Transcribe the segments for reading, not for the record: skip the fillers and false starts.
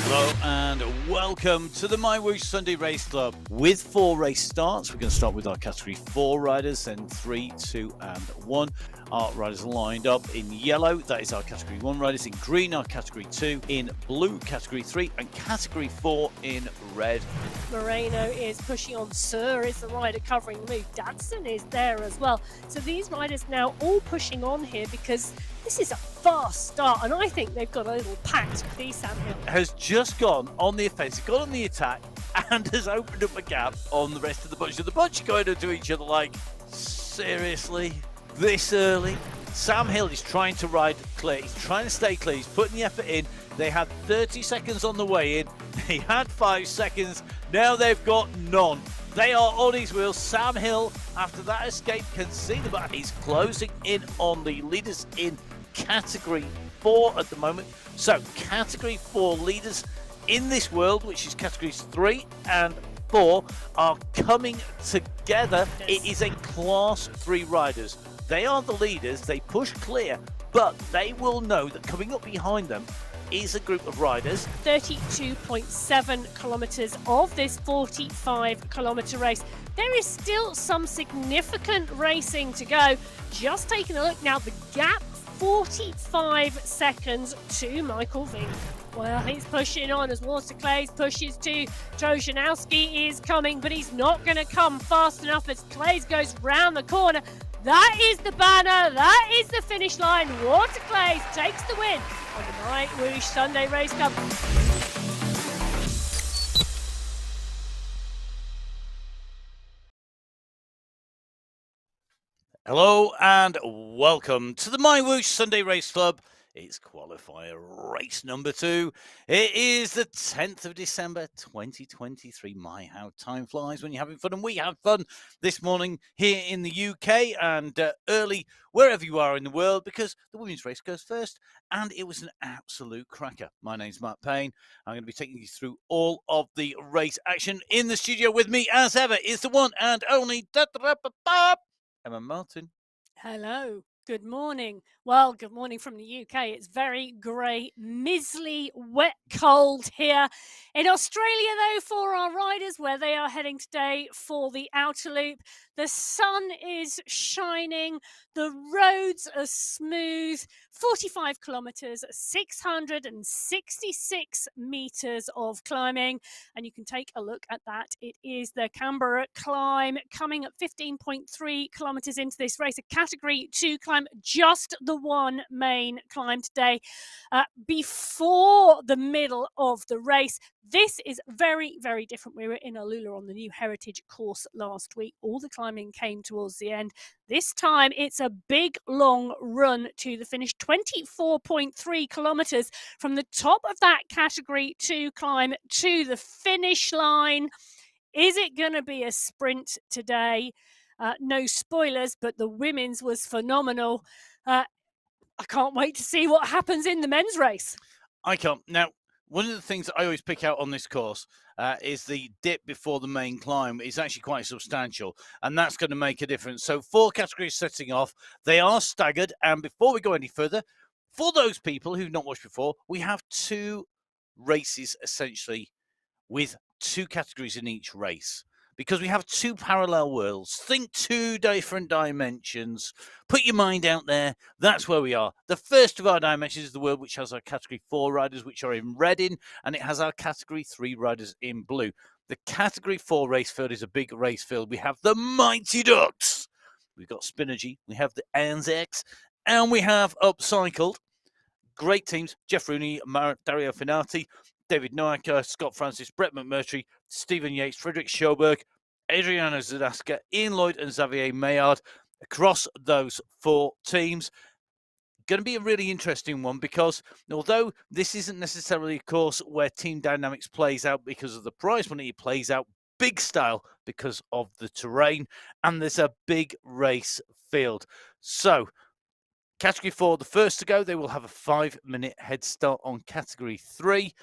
Hello and welcome to the MyWhoosh Sunday Race Club. With 4 race starts, we're going to start with our Category 4 riders, then 3, 2 and 1. Our riders lined up in yellow, that is our Category 1 riders. In green, our Category 2. In blue, Category 3. And Category 4 in red. Moreno is pushing on. Sir is the rider covering the move. Dadson is there as well. So these riders now all pushing on here because this is a fast start, and I think they've got a little pact with these Sam Hill. Has just gone on the offensive, gone on the attack, and has opened up a gap on the rest of the bunch. So the bunch going into each other like, seriously, this early? Sam Hill is trying to ride clear. He's trying to stay clear. He's putting the effort in. They had 30 seconds on the way in. They had 5 seconds. Now they've got none. They are on his wheels. Sam Hill, after that escape, can see the back. He's closing in on the leaders in Category 4 at the moment. So Category 4 leaders in this world, which is Categories 3 and 4, are coming together. Yes. It is a Class 3 riders. They are the leaders. They push clear, but they will know that coming up behind them is a group of riders. 32.7 kilometres of this 45-kilometre race. There is still some significant racing to go. Just taking a look now, the gap 45 seconds to Michael Vink. Well, he's pushing on as Waterclays pushes to Trojanowski is coming, but he's not going to come fast enough as Clays goes round the corner. That is the banner, that is the finish line. Waterclays takes the win on the MyWhoosh Sunday Race Cup. Hello and welcome to the MyWhoosh Sunday Race Club. It's qualifier race number 2. It is the 10th of December 2023. My, how time flies when you're having fun. And we have fun this morning here in the UK and early wherever you are in the world, because the women's race goes first and it was an absolute cracker. My name's Matt Payne. I'm going to be taking you through all of the race action. In the studio with me as ever is the one and only Emma Martin. Hello, good morning. Well, good morning from the UK. It's very grey, miserly, wet, cold here. In Australia, though, for our riders, where they are heading today for the outer loop, the sun is shining, the roads are smooth, 45 kilometres, 666 metres of climbing, and you can take a look at that. It is the Canberra climb coming at 15.3 kilometres into this race, a Category 2 climb, just the one main climb today. Before the middle of the race, this is very, very different. We were in Alula on the new heritage course last week. All the climbing came towards the end. This time it's a big long run to the finish, 24.3 kilometres from the top of that Category 2 climb to the finish line. Is it going to be a sprint today? No spoilers, but the women's was phenomenal. I can't wait to see what happens in the men's race. I can't. Now, one of the things that I always pick out on this course is the dip before the main climb is actually quite substantial, and that's going to make a difference. So 4 categories setting off. They are staggered, and before we go any further, for those people who've not watched before, we have 2 races essentially with 2 categories in each race, because we have 2 parallel worlds. Think 2 different dimensions. Put your mind out there. That's where we are. The first of our dimensions is the world which has our Category 4 riders, which are in red in, and it has our Category 3 riders in blue. The Category 4 race field is a big race field. We have the Mighty Ducks. We've got Spinergy. We have the Anzacs. And we have Upcycled. Great teams. Jeff Rooney, Dario Finati, David Nowak, Scott Francis, Brett McMurtry, Stephen Yates, Frederick Schoberg, Adriana Zadaska, Ian Lloyd and Xavier Maillard across those 4 teams. Going to be a really interesting one, because although this isn't necessarily a course where team dynamics plays out because of the prize money, it plays out big style because of the terrain, and there's a big race field. So Category 4, the first to go, they will have a 5-minute head start on Category 3.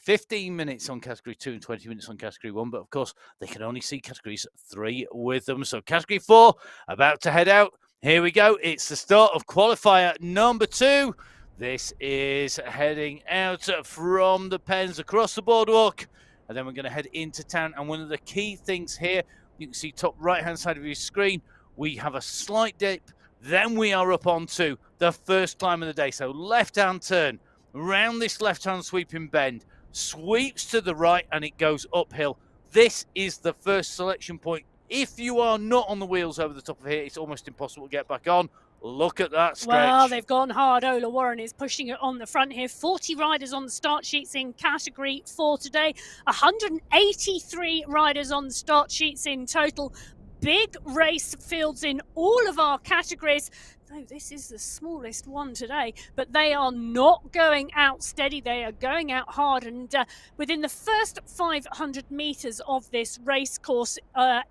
15 minutes on Category 2 and 20 minutes on Category 1, but of course they can only see Categories 3 with them. So Category 4 about to head out. Here we go. It's the start of qualifier number 2. This is heading out from the pens across the boardwalk, and then we're going to head into town. And one of the key things here, you can see top right-hand side of your screen, we have a slight dip. Then we are up onto the first climb of the day. So left-hand turn, round this left-hand sweeping bend, sweeps to the right, and it goes uphill. This is the first selection point. If you are not on the wheels over the top of here, it's almost impossible to get back on. Look at that stretch. Well, they've gone hard. Ola Warren is pushing it on the front here. 40 riders on the start sheets in Category 4 today. 183 riders on the start sheets in total. Big race fields in all of our categories. Though this is the smallest one today, but they are not going out steady. They are going out hard. And within the first 500 metres of this race course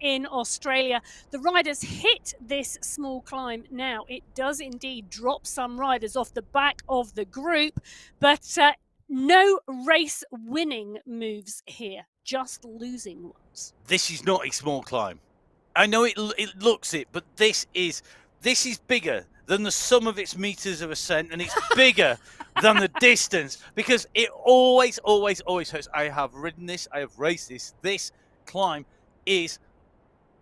in Australia, the riders hit this small climb. Now, it does indeed drop some riders off the back of the group, but no race winning moves here, just losing ones. This is not a small climb. I know it looks it, but this is bigger than the sum of its meters of ascent, and it's bigger than the distance, because it always hurts. I have ridden this, I have raced this. This climb is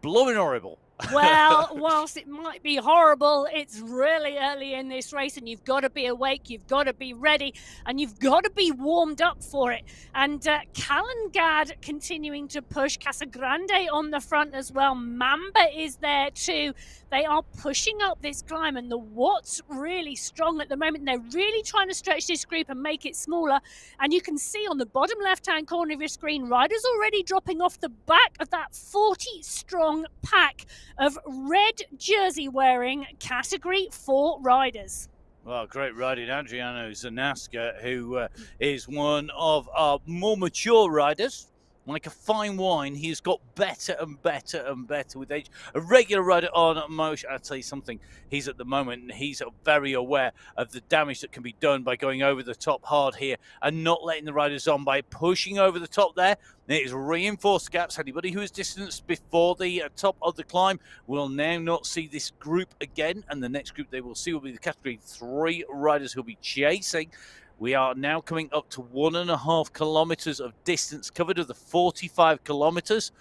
blowing horrible. Well, whilst it might be horrible, it's really early in this race, and you've got to be awake, you've got to be ready, and you've got to be warmed up for it. And Calangad continuing to push, Casagrande on the front as well. Mamba is there too. They are pushing up this climb, and the Watts really strong at the moment. They're really trying to stretch this group and make it smaller. And you can see on the bottom left-hand corner of your screen, riders already dropping off the back of that 40-strong pack of red jersey-wearing Category 4 riders. Well, great riding, Adriano Zanaska, who is one of our more mature riders. Like a fine wine, he has got better and better and better with age. A regular rider on MyWhoosh, I'll tell you something, he's at the moment, he's very aware of the damage that can be done by going over the top hard here and not letting the riders on by pushing over the top there. It has reinforced the gaps. Anybody who is distanced before the top of the climb will now not see this group again, and the next group they will see will be the Category 3 riders who will be chasing. We are now coming up to 1.5 kilometres of distance covered of the 45 kilometres.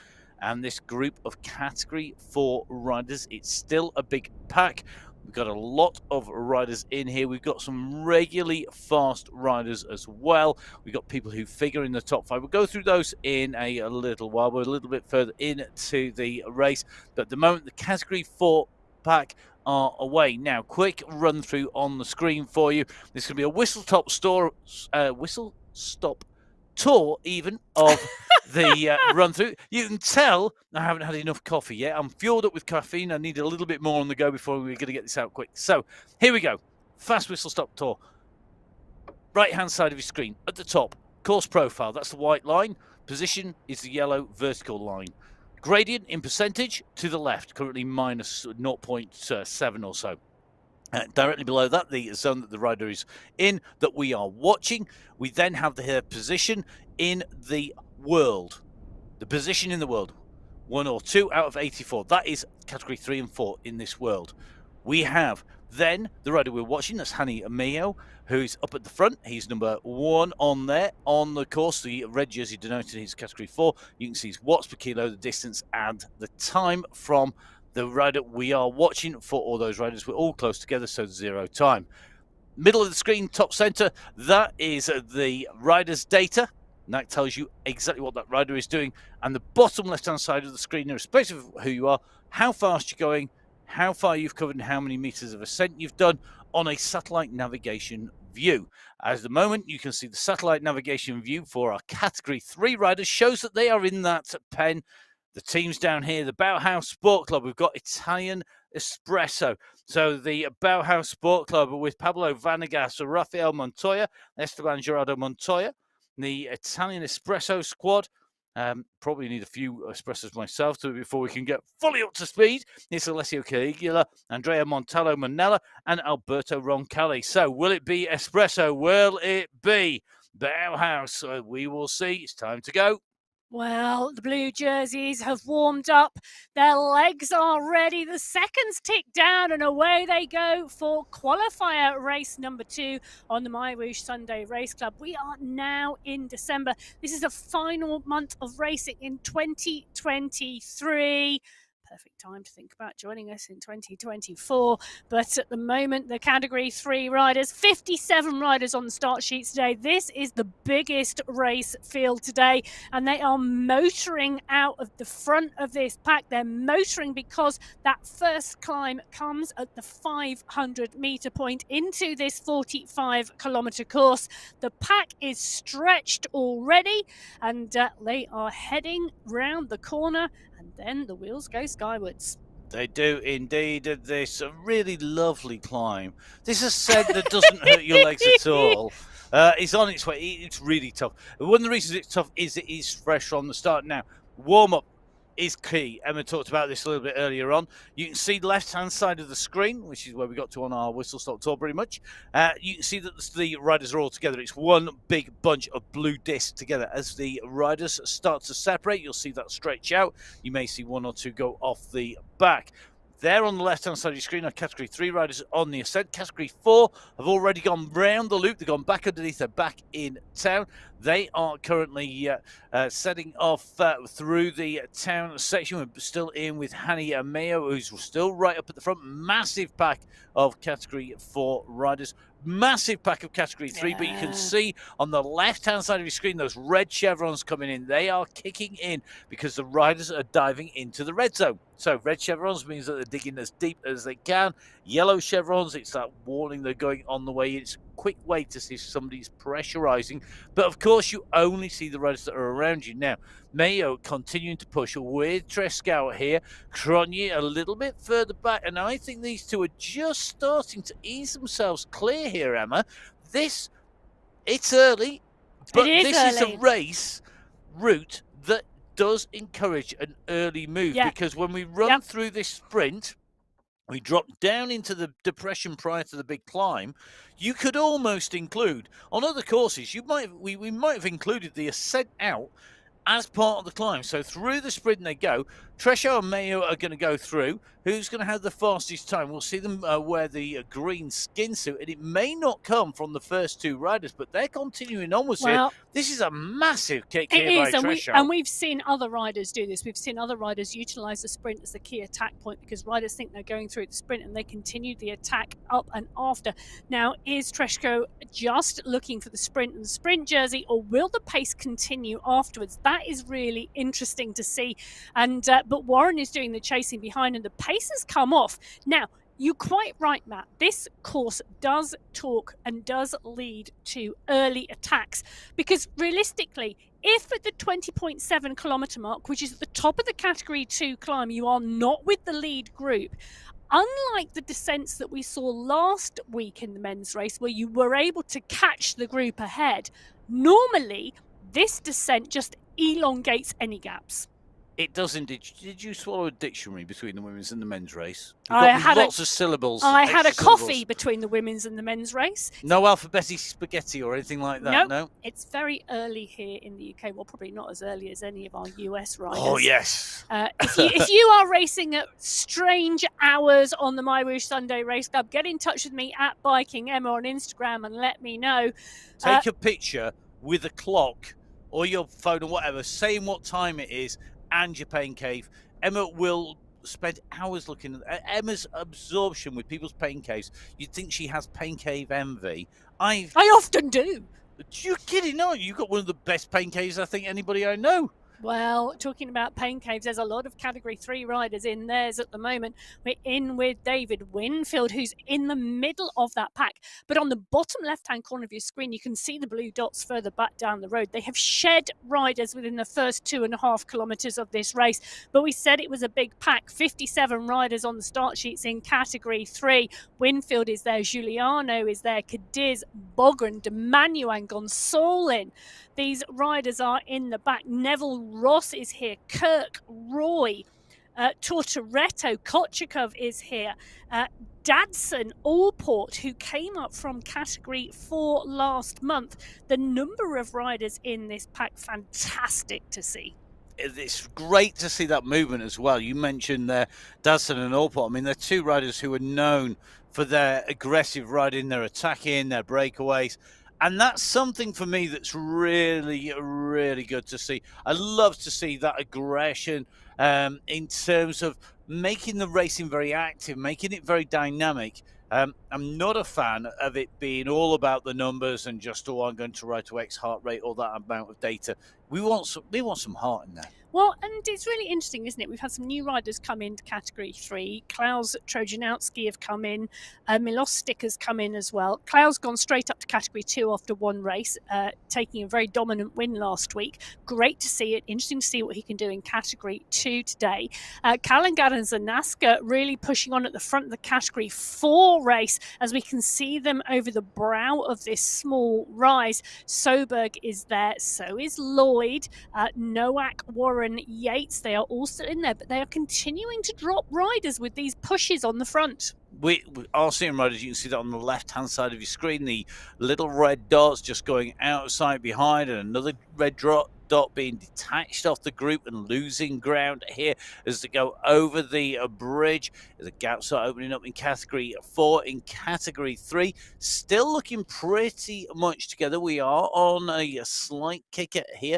And this group of Category 4 riders, it's still a big pack. We've got a lot of riders in here. We've got some regularly fast riders as well. We've got people who figure in the top 5. We'll go through those in a little while. We're a little bit further into the race. But at the moment, the Category 4 pack are away. Now, quick run through on the screen for you. This is going to be a whistle-stop tour even of the run through. You can tell I haven't had enough coffee yet. I'm fueled up with caffeine. I need a little bit more on the go before we're going to get this out quick. So here we go. Fast whistle-stop tour. Right-hand side of your screen at the top. Course profile. That's the white line. Position is the yellow vertical line. Gradient in percentage to the left, currently minus 0.7 or so. Directly below that, the zone that the rider is in that we are watching. We then have the position in the world. The position in the world, 1 or 2 out of 84. That is Category 3 and 4 in this world. We have then the rider we're watching, that's Hani Amayo, who's up at the front. He's number 1 on there on the course. The red jersey denoted his Category 4. You can see his watts per kilo, the distance, and the time from the rider we are watching. For all those riders, we're all close together, so 0 time. Middle of the screen, top center, that is the rider's data. And that tells you exactly what that rider is doing. And the bottom left-hand side of the screen, irrespective of who you are, how fast you're going, how far you've covered, and how many meters of ascent you've done on a satellite navigation view. At the moment, you can see the satellite navigation view for our Category 3 riders shows that they are in that pen. The teams down here, the Bauhaus Sport Club, we've got Italian Espresso. So the Bauhaus Sport Club with Pablo Vanegas, Rafael Montoya, Esteban Gerardo Montoya. The Italian Espresso squad, probably need a few espressos myself before we can get fully up to speed. It's Alessio Caligula, Andrea Montallo Manella, and Alberto Roncalli. So will it be Espresso? Will it be Bauhaus? We will see. It's time to go. Well, the blue jerseys have warmed up. Their legs are ready. The seconds tick down and away they go for qualifier race number 2 on the MyWhoosh Sunday Race Club. We are now in December. This is the final month of racing in 2023. Perfect time to think about joining us in 2024. But at the moment, the Category 3 riders, 57 riders on the start sheet today. This is the biggest race field today, and they are motoring out of the front of this pack. They're motoring because that first climb comes at the 500-meter point into this 45-kilometer course. The pack is stretched already, and they are heading round the corner, and then the wheels go skywards. They do indeed. This a really lovely climb. This ascent that doesn't hurt your legs at all. It's on its way. It's really tough. One of the reasons it's tough is it is fresh from the start. Now, warm up is key. Emma talked about this a little bit earlier on. You can see the left-hand side of the screen, which is where we got to on our whistle-stop tour pretty much. You can see that the riders are all together. It's one big bunch of blue discs together. As the riders start to separate, you'll see that stretch out. You may see one or two go off the back. There on the left-hand side of your screen are Category 3 riders on the ascent. Category 4 have already gone round the loop. They've gone back underneath. They're back in town. They are currently setting off through the town section. We're still in with Hani Mayo, who's still right up at the front. Massive pack of Category 4 riders. Massive pack of Category 3, but you can see on the left-hand side of your screen those red chevrons coming in. They are kicking in because the riders are diving into the red zone. So red chevrons means that they're digging as deep as they can. Yellow chevrons, it's that warning they're going on the way. It's a quick way to see if somebody's pressurizing. But of course, you only see the riders that are around you. Now, Mayo continuing to push with Trescow here. Cronje a little bit further back. And I think these two are just starting to ease themselves clear here, Emma. It's early, but this is a race route that does encourage an early move, because when we run through this sprint, we drop down into the depression prior to the big climb. You could almost include, on other courses, we might have included the ascent out as part of the climb. So through the sprint they go. Treshow and Mayo are going to go through. Who's going to have the fastest time? We'll see them wear the green skin suit, and it may not come from the first two riders, but they're continuing onwards here. This is a massive kick here by Treshow. And we've seen other riders do this. We've seen other riders utilise the sprint as the key attack point, because riders think they're going through the sprint and they continue the attack up and after. Now, is Treshow just looking for the sprint and the sprint jersey, or will the pace continue afterwards? That is really interesting to see. And but Warren is doing the chasing behind, and the pace has come off. Now, you're quite right, Matt. This course does talk and does lead to early attacks, because realistically, if at the 20.7 kilometre mark, which is at the top of the Category 2 climb, you are not with the lead group, unlike the descents that we saw last week in the men's race, where you were able to catch the group ahead, normally this descent just elongates any gaps. It doesn't. Did you swallow a dictionary between the women's and the men's race? I had lots of syllables. I had a coffee between the women's and the men's race. No alphabetic spaghetti or anything like that. No. It's very early here in the UK. Well, probably not as early as any of our US riders. Oh yes. If you are racing at strange hours on the MyWhoosh Sunday Race Club, get in touch with me at Biking Emma on Instagram and let me know. Take a picture with a clock or your phone or whatever, saying what time it is and your pain cave. Emma will spend hours looking at Emma's absorption with people's pain caves. You'd think she has pain cave envy. I often do. You're kidding, aren't you? You've got one of the best pain caves I think anybody I know. Well, talking about pain caves, there's a lot of Category 3 riders in theirs at the moment. We're in with David Winfield, who's in the middle of that pack. But on the bottom left-hand corner of your screen, you can see the blue dots further back down the road. They have shed riders within the first 2.5 kilometres of this race. But we said it was a big pack. 57 riders on the start sheets in Category 3. Winfield is there. Giuliano is there. Cadiz, Bogran, Demanuan, Gonsolin. These riders are in the back. Neville Ross is here. Kirk, Roy, Tortoretto, Kochikov is here. Dadson, Allport, who came up from Category 4 last month. The number of riders in this pack, fantastic to see. It's great to see that movement as well. You mentioned Dadson and Allport. I mean, they're two riders who are known for their aggressive riding, their attacking, their breakaways. And that's something for me that's really, really good to see. I love to see that aggression in terms of making the racing very active, making it very dynamic. I'm not a fan of it being all about the numbers and just, oh, I'm going to ride to X heart rate or that amount of data. We want some heart in there. Well, and it's really interesting, isn't it? We've had some new riders come into Category 3. Klaus Trojanowski have come in. Milostic has come in as well. Klaus gone straight up to Category 2 after one race, taking a very dominant win last week. Great to see it. Interesting to see what he can do in Category 2 today. Kalangar and Zanaska really pushing on at the front of the Category 4 race as we can see them over the brow of this small rise. Soberg is there. So is Lloyd. Nowak, Warren, Yates, they are all still in there, but they are continuing to drop riders with these pushes on the front. We are seeing riders. You can see that on the left-hand side of your screen, the little red dots just going outside behind, and another red dot being detached off the group and losing ground here as they go over the bridge. The gaps are opening up in Category 4. In Category 3, still looking pretty much together. We are on a slight kicker here,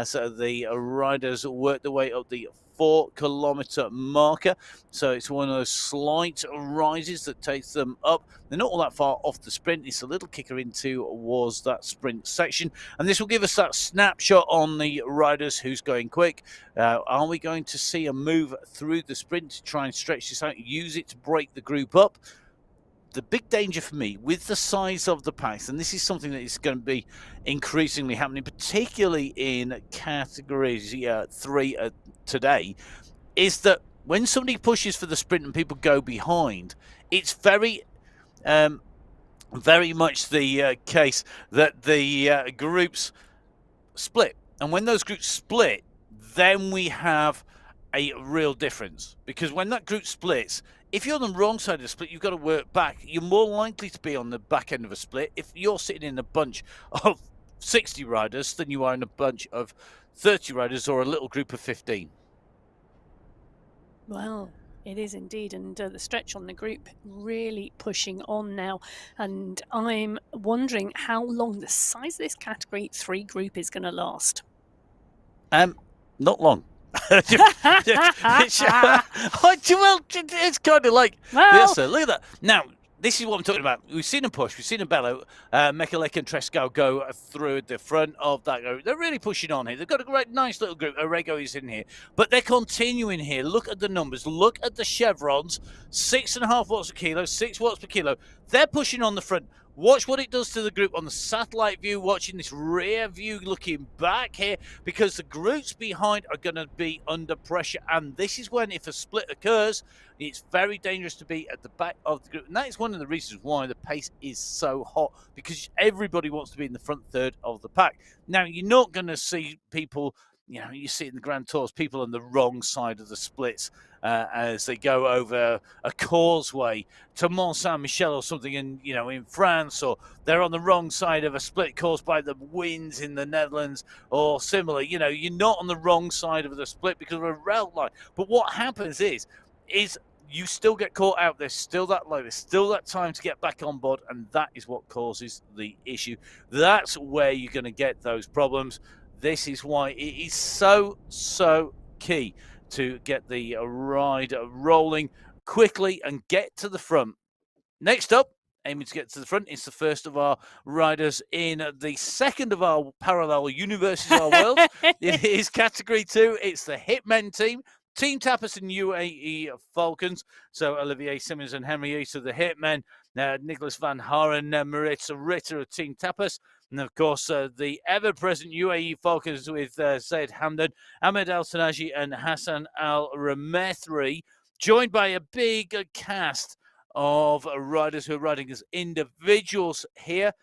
so the riders work their way up the 4-kilometer marker, so it's one of those slight rises that takes them up. They're not all that far off the sprint. It's a little kicker in towards that sprint section, and this will give us that snapshot on the riders who's going quick. Are we going to see a move through the sprint to try and stretch this out, use it to break the group up? The big danger for me with the size of the packs, and this is something that is going to be increasingly happening, particularly in Categories 3 today, is that when somebody pushes for the sprint and people go behind, it's very much the case that the groups split. And when those groups split, then we have a real difference, because when that group splits, if you're on the wrong side of the split, you've got to work back. You're more likely to be on the back end of a split if you're sitting in a bunch of 60 riders than you are in a bunch of 30 riders or a little group of 15. Well, it is indeed, and the stretch on the group really pushing on now, and I'm wondering how long the size of this Category 3 group is going to last. Not long. It's kind of like, yes, sir, look at that. Now, this is what I'm talking about. We've seen a push. We've seen a bellow. Mekalek and Tresco go through the front of that group. They're really pushing on here. They've got a great, nice little group. Orego is in here. But they're continuing here. Look at the numbers. Look at the chevrons. 6.5 watts per kilo, 6 watts per kilo. They're pushing on the front. Watch what it does to the group on the satellite view, watching this rear view looking back here, because the groups behind are going to be under pressure. And this is when, if a split occurs, it's very dangerous to be at the back of the group. And that is one of the reasons why the pace is so hot, because everybody wants to be in the front third of the pack. Now, you're not going to see people, you see in the Grand Tours, people on the wrong side of the splits as they go over a causeway to Mont Saint-Michel or something in France, or they're on the wrong side of a split caused by the winds in the Netherlands or similar. You're not on the wrong side of the split because of a rail line. But what happens is you still get caught out. There's still that low. There's still that time to get back on board, and that is what causes the issue. That's where you're going to get those problems. This is why it is so key to get the ride rolling quickly and get to the front. Next up, aiming to get to the front, is the first of our riders in the second of our parallel universes, our worlds. It is Category 2. It's the Hitmen team. Team Tapas and UAE Falcons. So Olivier Simmons and Henrietta, the Hitmen. Nicholas Van Haren, Maritza Ritter of Team Tapas. And of course, the ever-present UAE Falcons with Zaid Hamdan, Ahmed Al-Tanaji, and Hassan Al-Ramethri, joined by a big cast of riders who are riding as individuals here.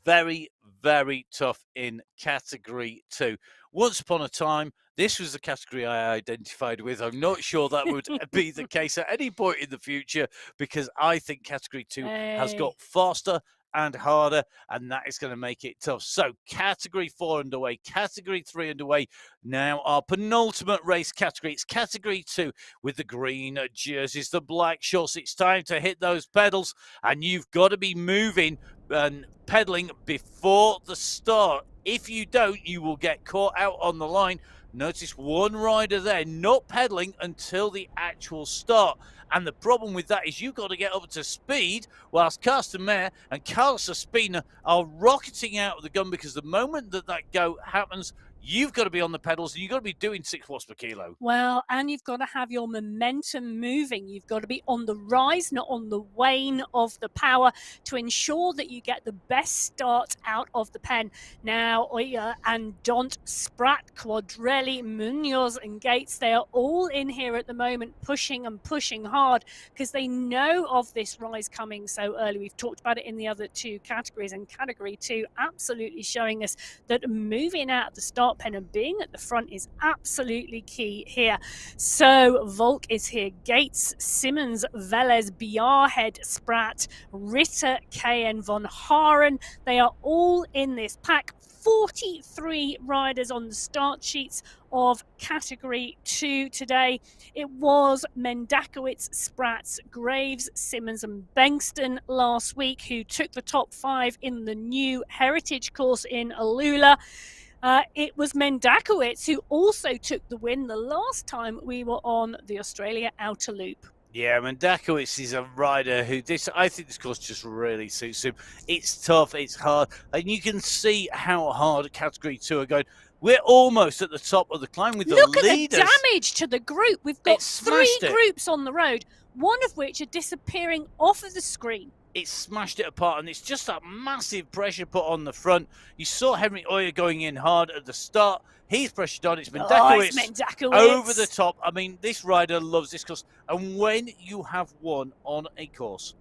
Very very tough in Category 2. Once upon a time, this was the category I identified with. I'm not sure that would be the case at any point in the future, because I think Category 2 has got faster and harder, and that is going to make it tough. So Category 4 underway, Category 3 underway. Now our penultimate race category, it's Category 2 with the green jerseys, the black shorts. It's time to hit those pedals, and you've got to be moving and pedaling before the start. If you don't, you will get caught out on the line. Notice one rider there not pedaling until the actual start. And the problem with that is you've got to get up to speed, whilst Carsten Meyer and Carlos Ospina are rocketing out of the gun, because the moment that go happens, you've got to be on the pedals and you've got to be doing 6 watts per kilo. Well, and you've got to have your momentum moving. You've got to be on the rise, not on the wane of the power, to ensure that you get the best start out of the pen. Now, Oya and Dont, Spratt, Quadrelli, Munoz and Gates, they are all in here at the moment, pushing and pushing hard, because they know of this rise coming so early. We've talked about it in the other 2 categories, and Category 2 absolutely showing us that moving out at the start pen and being at the front is absolutely key here. So Volk is here, Gates, Simmons, Velez, Bjarhead, Spratt, Ritter, KN, Von Haren. They are all in this pack. 43 riders on the start sheets of Category 2 today. It was Mendakowicz, Spratt, Graves, Simmons and Bengston last week who took the top 5 in the new Heritage course in Alula. It was Mendakowicz who also took the win the last time we were on the Australia Outer Loop. Yeah, Mendakowicz is a rider who I think this course just really suits him. It's tough, it's hard, and you can see how hard Category 2 are going. We're almost at the top of the climb with the leaders. Look at the damage to the group. We've got 3 groups on the road, one of which are disappearing off of the screen. It smashed it apart, and it's just that massive pressure put on the front. You saw Henry Oyer going in hard at the start. He's pressured on. It's Mendakowicz over the top. I mean, this rider loves this course. And when you have won on a course,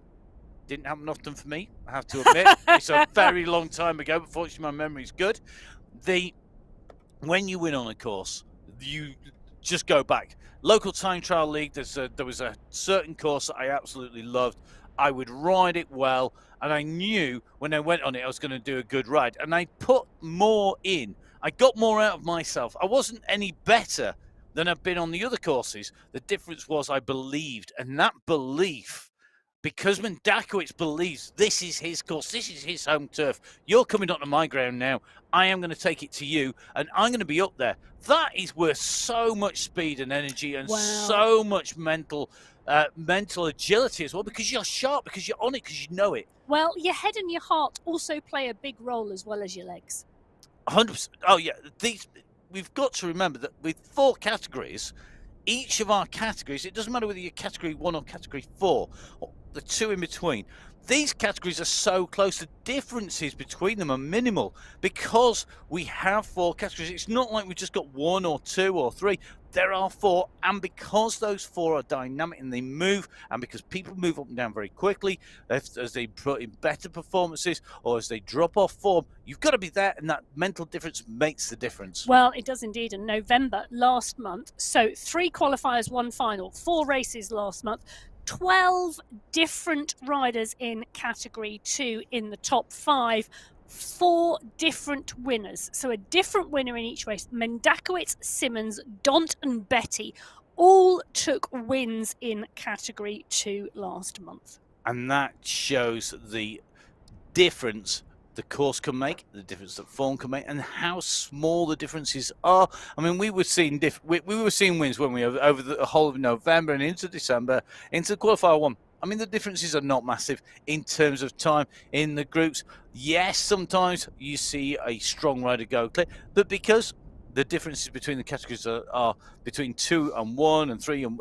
didn't happen often for me, I have to admit. It's a very long time ago, but fortunately my memory's good. When you win on a course, you just go back. Local Time Trial League, there was a certain course that I absolutely loved. I would ride it well, and I knew when I went on it I was going to do a good ride, and I put more in. I got more out of myself. I wasn't any better than I've been on the other courses. The difference was I believed, and that belief, because Mendakowicz believes this is his course, this is his home turf, you're coming onto my ground now, I am going to take it to you, and I'm going to be up there. That is worth so much speed and energy and so much mental agility as well, because you're sharp, because you're on it, because you know it. Well, your head and your heart also play a big role as well as your legs. 100%. Oh yeah, we've got to remember that with 4 categories, each of our categories, it doesn't matter whether you're Category 1 or Category 4 or the 2 in between, these categories are so close, the differences between them are minimal because we have 4 categories. It's not like we've just got 1 or 2 or 3. There are 4, and because those 4 are dynamic and they move, and because people move up and down very quickly, as they put in better performances or as they drop off form, you've got to be there, and that mental difference makes the difference. Well, it does indeed. In November last month, so 3 qualifiers, 1 final, 4 races last month, 12 different riders in Category 2 in the top 5, 4 different winners. So a different winner in each race. Mendakowicz, Simmons, Dont and Betty all took wins in Category 2 last month. And that shows the difference the course can make, the difference that form can make, and how small the differences are. I mean, we were seeing we were seeing wins when we were over the whole of November and into December, into Qualifier 1. I mean, the differences are not massive in terms of time in the groups. Yes, sometimes you see a strong rider go clear, but because the differences between the categories are between 2 and 1 and 3 and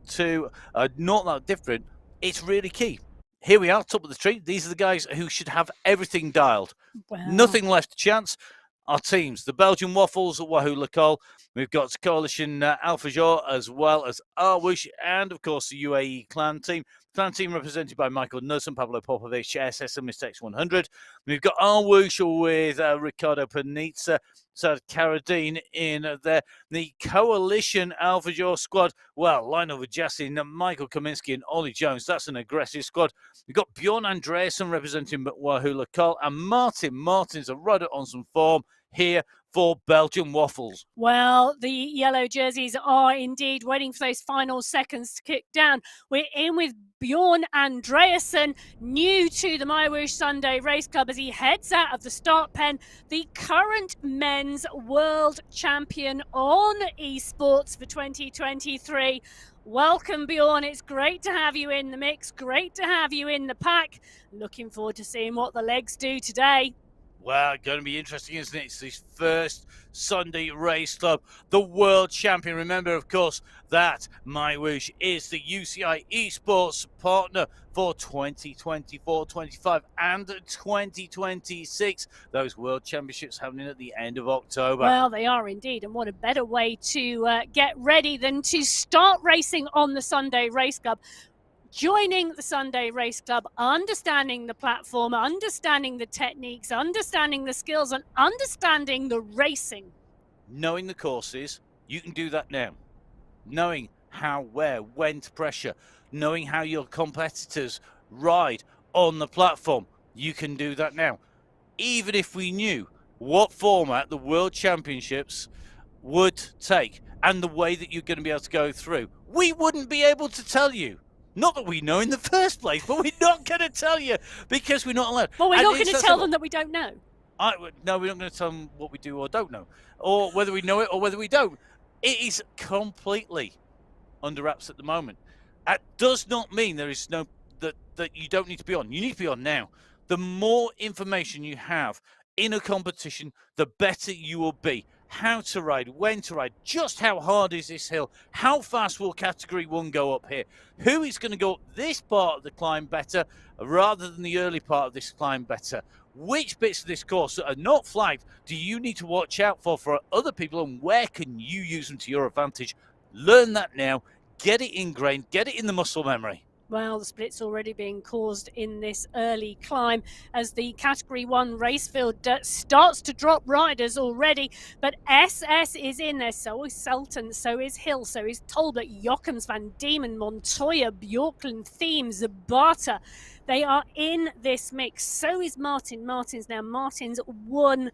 2 are not that different, it's really key. Here we are, top of the tree. These are the guys who should have everything dialed. Wow. Nothing left to chance. Our teams, the Belgian Waffles, Wahoo Lacol. We've got Coalition Alpha Jour, as well as MyWhoosh, and of course the UAE Clan team. Clan team represented by Michael Knudsen, Pablo Popovich, SS and Mr. X100. We've got MyWhoosh with Ricardo Panizza, Sad Carradine in there. The Coalition Alpha Jaw squad, well, Lionel Vajassin, Michael Kaminsky and Ollie Jones. That's an aggressive squad. We've got Bjorn Andreasen representing Wahoo Col and Martin. Martin's a rider on some form here for Belgian Waffles. Well, the yellow jerseys are indeed waiting for those final seconds to kick down. We're in with Bjorn Andreasen, new to the MyWhoosh Sunday Race Club as he heads out of the start pen, the current men's world champion on esports for 2023. Welcome, Bjorn. It's great to have you in the mix. Great to have you in the pack. Looking forward to seeing what the legs do today. Well, going to be interesting, isn't it? It's his first Sunday Race Club, the world champion. Remember, of course, that MyWhoosh is the UCI esports partner for 2024, 25 and 2026. Those world championships happening at the end of October. Well, they are indeed. And what a better way to get ready than to start racing on the Sunday Race Club. Joining the Sunday Race Club, understanding the platform, understanding the techniques, understanding the skills, and understanding the racing. Knowing the courses, you can do that now. Knowing how, where, when to pressure, knowing how your competitors ride on the platform, you can do that now. Even if we knew what format the World Championships would take and the way that you're going to be able to go through, we wouldn't be able to tell you. Not that we know in the first place, but we're not going to tell you because we're not allowed. Well, we're not going to tell them that we don't know. No, we're not going to tell them what we do or don't know, or whether we know it or whether we don't. It is completely under wraps at the moment. That does not mean there is no that you don't need to be on. You need to be on now. The more information you have in a competition, the better you will be. How to ride, when to ride, just how hard is this hill, how fast will Category 1 go up here, who is going to go up this part of the climb better rather than the early part of this climb better, which bits of this course that are not flagged do you need to watch out for other people, and where can you use them to your advantage. Learn that now, get it ingrained, get it in the muscle memory. Well, the split's already being caused in this early climb as the Category 1 race field starts to drop riders already. But SS is in there, so is Sultan, so is Hill, so is Tolbert, Jochems, Van Diemen, Montoya, Bjorklund, Themes, Zabata. They are in this mix. So is Martin. Martin's won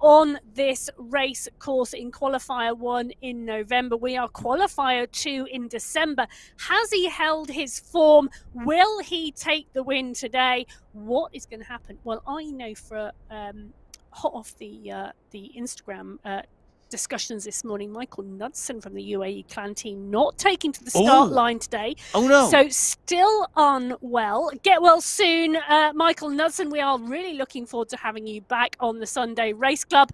on this race course in Qualifier 1 in November. We are Qualifier 2 in December. Has he held his form? Will he take the win today? What is going to happen? Well, I know for hot off the Instagram discussions this morning, Michael Knudsen from the UAE clan team not taking to the start line today. Oh no. So still unwell. Get well soon, Michael Knudsen. We are really looking forward to having you back on the Sunday Race Club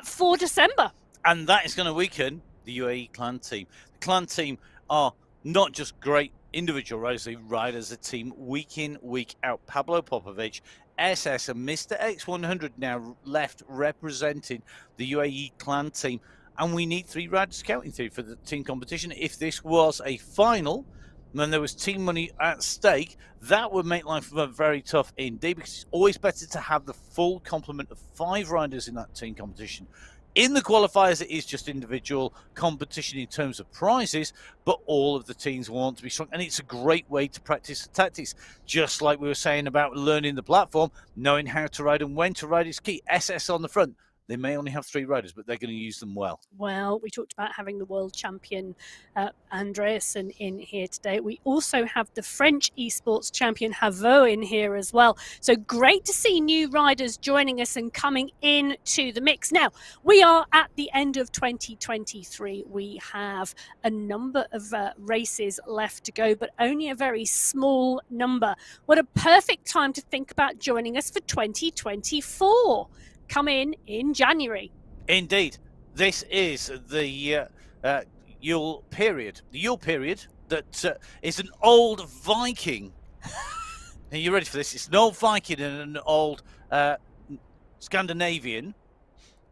for December. And that is going to weaken the UAE clan team. The clan team are not just great individual riders, they ride as a team week in, week out. Pablo Popovich, SS and Mr. X100 now left representing the UAE clan team, and we need 3 riders counting through for the team competition. If this was a final, when there was team money at stake, that would make life very tough indeed, because it's always better to have the full complement of 5 riders in that team competition. In the qualifiers, it is just individual competition in terms of prizes, but all of the teams want to be strong. And it's a great way to practice the tactics. Just like we were saying about learning the platform, knowing how to ride and when to ride is key. SS on the front. They may only have 3 riders, but they're going to use them well. Well, we talked about having the world champion Andreasen in here today. We also have the French esports champion Havot in here as well. So great to see new riders joining us and coming into the mix. Now, we are at the end of 2023. We have a number of races left to go, but only a very small number. What a perfect time to think about joining us for 2024. Come in January. Indeed. This is the Yule period. The Yule period that is an old Viking. Are you ready for this? It's an old Viking and an old Scandinavian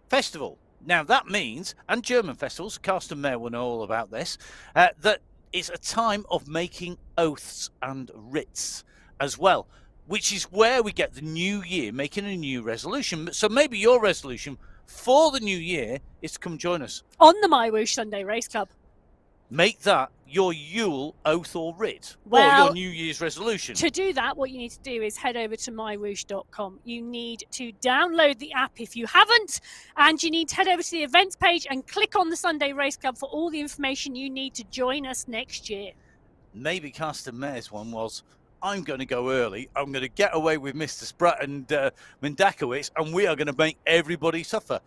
festival. Now that means, and German festivals, Carsten Mayer will know all about this, that it's a time of making oaths and writs as well, which is where we get the new year making a new resolution. So maybe your resolution for the new year is to come join us on the MyWhoosh Sunday Race Club. Make that your Yule oath or writ, or your New Year's resolution. To do that, what you need to do is head over to mywhoosh.com. You need to download the app if you haven't, and you need to head over to the events page and click on the Sunday Race Club for all the information you need to join us next year. Maybe Carsten Mayr's one was, I'm going to go early. I'm going to get away with Mr. Spratt and Mendakowicz, and we are going to make everybody suffer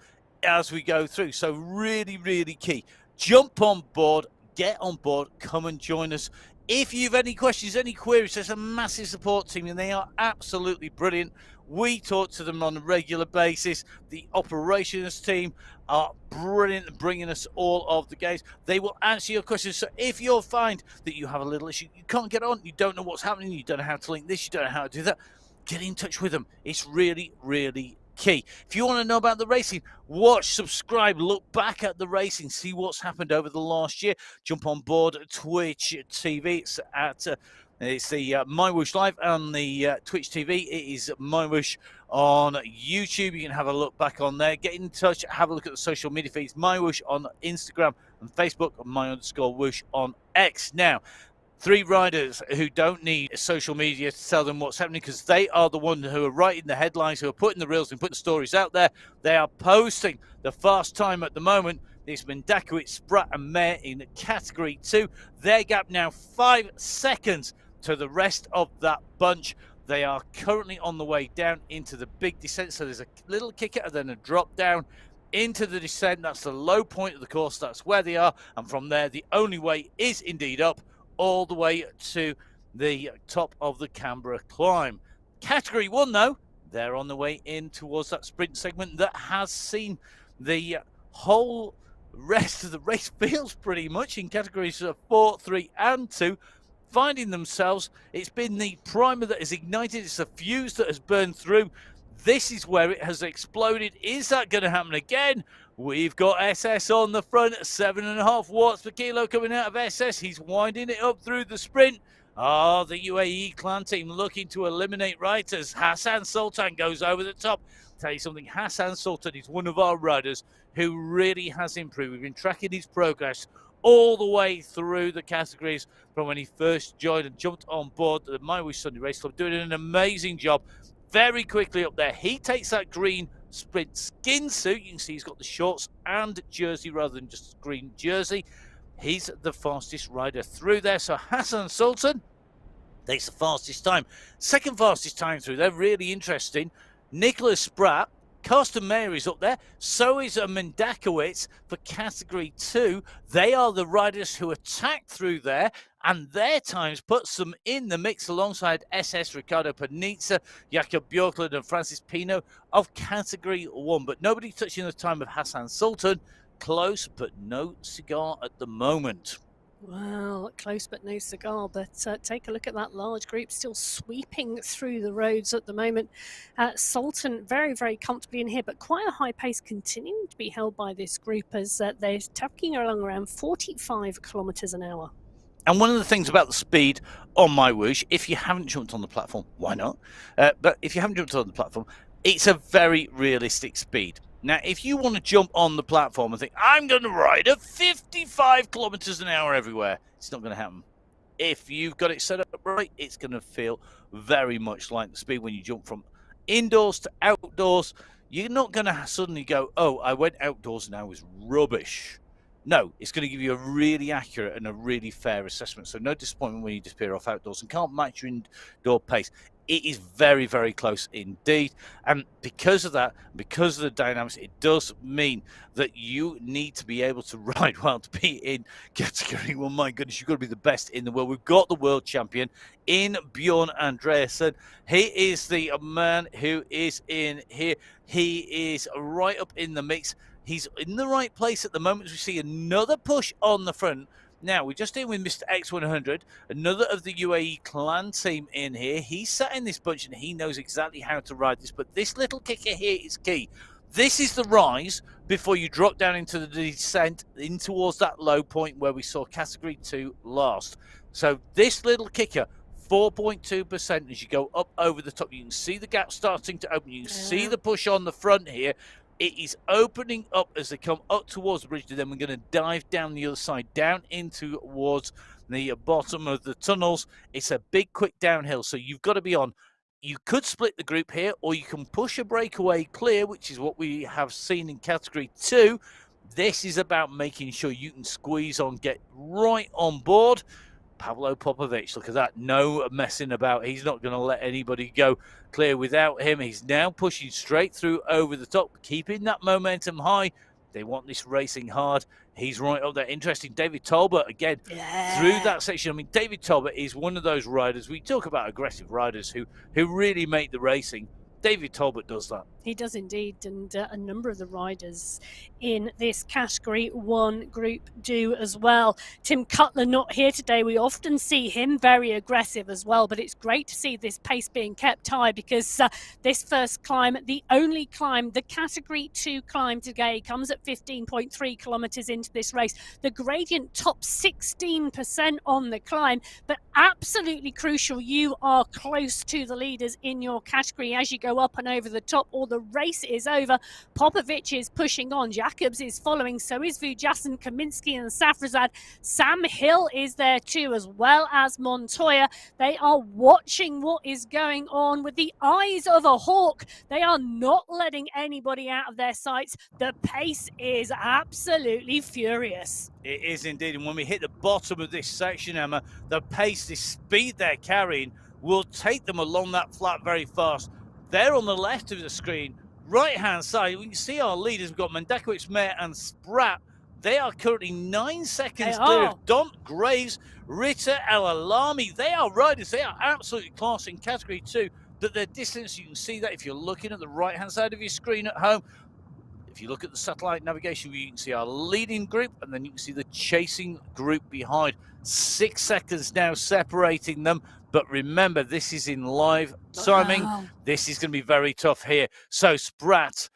as we go through. So really, really key. Jump on board. Get on board, come and join us. If you've any questions, any queries, there's a massive support team and they are absolutely brilliant. We talk to them on a regular basis. The operations team are brilliant at bringing us all of the games. They will answer your questions. So if you find that you have a little issue, you can't get on, you don't know what's happening, you don't know how to link this, you don't know how to do that, get in touch with them. It's really, really key. If you want to know about the racing, watch, subscribe, look back at the racing, see what's happened over the last year. Jump on board Twitch TV. It's at it's the MyWhoosh Live on the Twitch TV. It is MyWhoosh on YouTube. You can have a look back on there. Get in touch. Have a look at the social media feeds. MyWhoosh on Instagram and Facebook, and my_whoosh on X. Now, 3 riders who don't need social media to tell them what's happening, because they are the ones who are writing the headlines, who are putting the reels and putting the stories out there. They are posting the fast time at the moment. It's Mendakowicz, Spratt and Mayr in Category 2. Their gap now 5 seconds to the rest of that bunch. They are currently on the way down into the big descent. So there's a little kicker and then a drop down into the descent. That's the low point of the course. That's where they are. And from there, the only way is indeed up, all the way to the top of the Canberra climb. Category 1, though, they're on the way in towards that sprint segment that has seen the whole rest of the race fields pretty much in categories 4, 3 and 2 finding themselves. It's been the primer that has ignited. It's the fuse that has burned through. This is where it has exploded. Is that going to happen again? We've got SS on the front, 7.5 watts per kilo coming out of SS. He's winding it up through the sprint. Oh, the UAE clan team looking to eliminate riders. Hassan Sultan goes over the top. I'll tell you something, Hassan Sultan is one of our riders who really has improved. We've been tracking his progress all the way through the categories from when he first joined and jumped on board the MyWhoosh Sunday Race Club, doing an amazing job. Very quickly up there, he takes that green sprint skin suit. You can see he's got the shorts and jersey rather than just a green jersey. He's the fastest rider through there. So Hassan Sultan takes the fastest time. Second fastest time through there, really interesting. Nicholas Spratt, Carsten Mayr is up there. So is Mendakowicz for Category 2. They are the riders who attacked through there, and their times puts them in the mix alongside SS, Ricardo Panizza, Jakob Björklund and Francis Pino of Category 1. But nobody touching the time of Hassan Sultan. Close, but no cigar at the moment. Well, close but no cigar, but take a look at that large group still sweeping through the roads at the moment. Sultan very, very comfortably in here, but quite a high pace continuing to be held by this group as they're tucking along around 45 kilometres an hour. And one of the things about the speed on MyWhoosh, if you haven't jumped on the platform, why not? But if you haven't jumped on the platform, it's a very realistic speed. Now, if you want to jump on the platform and think, I'm going to ride at 55 kilometers an hour everywhere, it's not going to happen. If you've got it set up right, it's going to feel very much like the speed when you jump from indoors to outdoors. You're not going to suddenly go, oh, I went outdoors and I was rubbish. No, it's going to give you a really accurate and a really fair assessment. So no disappointment when you disappear off outdoors and can't match your indoor pace. It is very, very close indeed. And because of that, because of the dynamics, it does mean that you need to be able to ride well to be in Category 1. My goodness, you've got to be the best in the world. We've got the world champion in Bjorn Andreasen. He is the man who is in here. He is right up in the mix. He's in the right place at the moment. We see another push on the front. Now, we're just in with Mr. X100, another of the UAE clan team in here. He's sat in this bunch and he knows exactly how to ride this, but this little kicker here is key. This is the rise before you drop down into the descent in towards that low point where we saw category 2 last. So this little kicker, 4.2% as you go up over the top. You can see the gap starting to open. You can see the push on the front here. It is opening up as they come up towards the bridge. Then we're going to dive down the other side, down into towards the bottom of the tunnels. It's a big, quick downhill, so you've got to be on. You could split the group here, or you can push a breakaway clear, which is what we have seen in category 2. This is about making sure you can squeeze on, get right on board. Pavlo Popovic, look at that, no messing about. He's not going to let anybody go clear without him. He's now pushing straight through over the top, keeping that momentum high. They want this racing hard. He's right up there. Interesting, David Talbot again through that section. I mean, David Talbot is one of those riders. We talk about aggressive riders who really make the racing. David Talbot does that. He does indeed, and a number of the riders in this category 1 group do as well. Tim Cutler not here today. We often see him very aggressive as well, but it's great to see this pace being kept high, because this first climb, the only climb, the category 2 climb today, comes at 15.3 kilometers into this race. The gradient tops 16% on the climb, but absolutely crucial. You are close to the leaders in your category as you go up and over the top, or the race is over. Popovic is pushing on. Jacobs is following. So is Vujasin, Kaminsky and Safrazad. Sam Hill is there too, as well as Montoya. They are watching what is going on with the eyes of a hawk. They are not letting anybody out of their sights. The pace is absolutely furious. It is indeed. And when we hit the bottom of this section, Emma, the pace, the speed they're carrying will take them along that flat very fast. There on the left of the screen, right-hand side, we can see our leaders. We've got Mendakowicz, Mayer and Spratt. They are currently 9 seconds clear of Don Graves, Ritter, El Alami. They are riders. They are absolutely class in category 2. But their distance, you can see that if you're looking at the right-hand side of your screen at home. If you look at the satellite navigation view, you can see our leading group, and then you can see the chasing group behind. 6 seconds now separating them. But remember, this is in live timing. Wow. This is going to be very tough here. So Spratt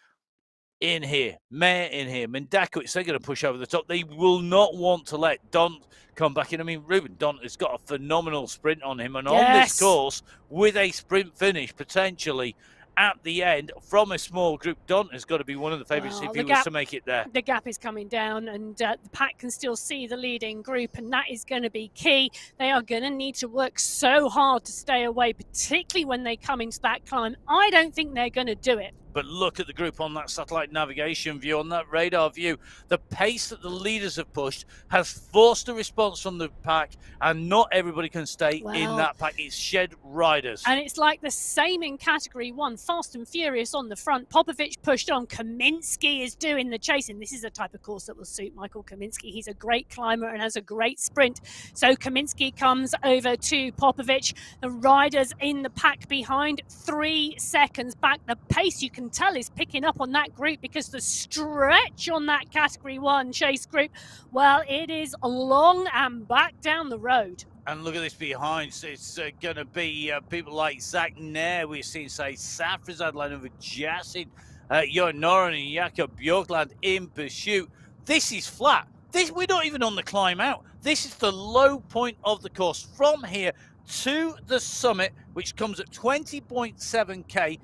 in here, Mayer in here, Mendakowicz, they're going to push over the top. They will not want to let Don come back in. I mean, Ruben Don has got a phenomenal sprint on him. And on this course, with a sprint finish potentially at the end from a small group, Don has got to be one of the favourites if he was to make it there. The gap is coming down, and the pack can still see the leading group, and that is going to be key. They are going to need to work so hard to stay away, particularly when they come into that climb. I don't think they're going to do it. But look at the group on that satellite navigation view, on that radar view. The pace that the leaders have pushed has forced a response from the pack, and not everybody can stay in that pack. It's shed riders. And it's like the same in category 1. Fast and furious on the front. Popovic pushed on. Kaminsky is doing the chasing. This is a type of course that will suit Michael Kaminsky. He's a great climber and has a great sprint. So Kaminsky comes over to Popovic. The riders in the pack behind, 3 seconds back. The pace, you can tell, is picking up on that group, because the stretch on that category 1 chase group, well, it is long and back down the road. And look at this behind. It's going to be people like Zach Nair. We've seen, say, Safrazad, Lenovo Jasin, Johan Noren and Jakob Björkland in pursuit. This is flat. We're not even on the climb out. This is the low point of the course from here to the summit, which comes at 20.7k.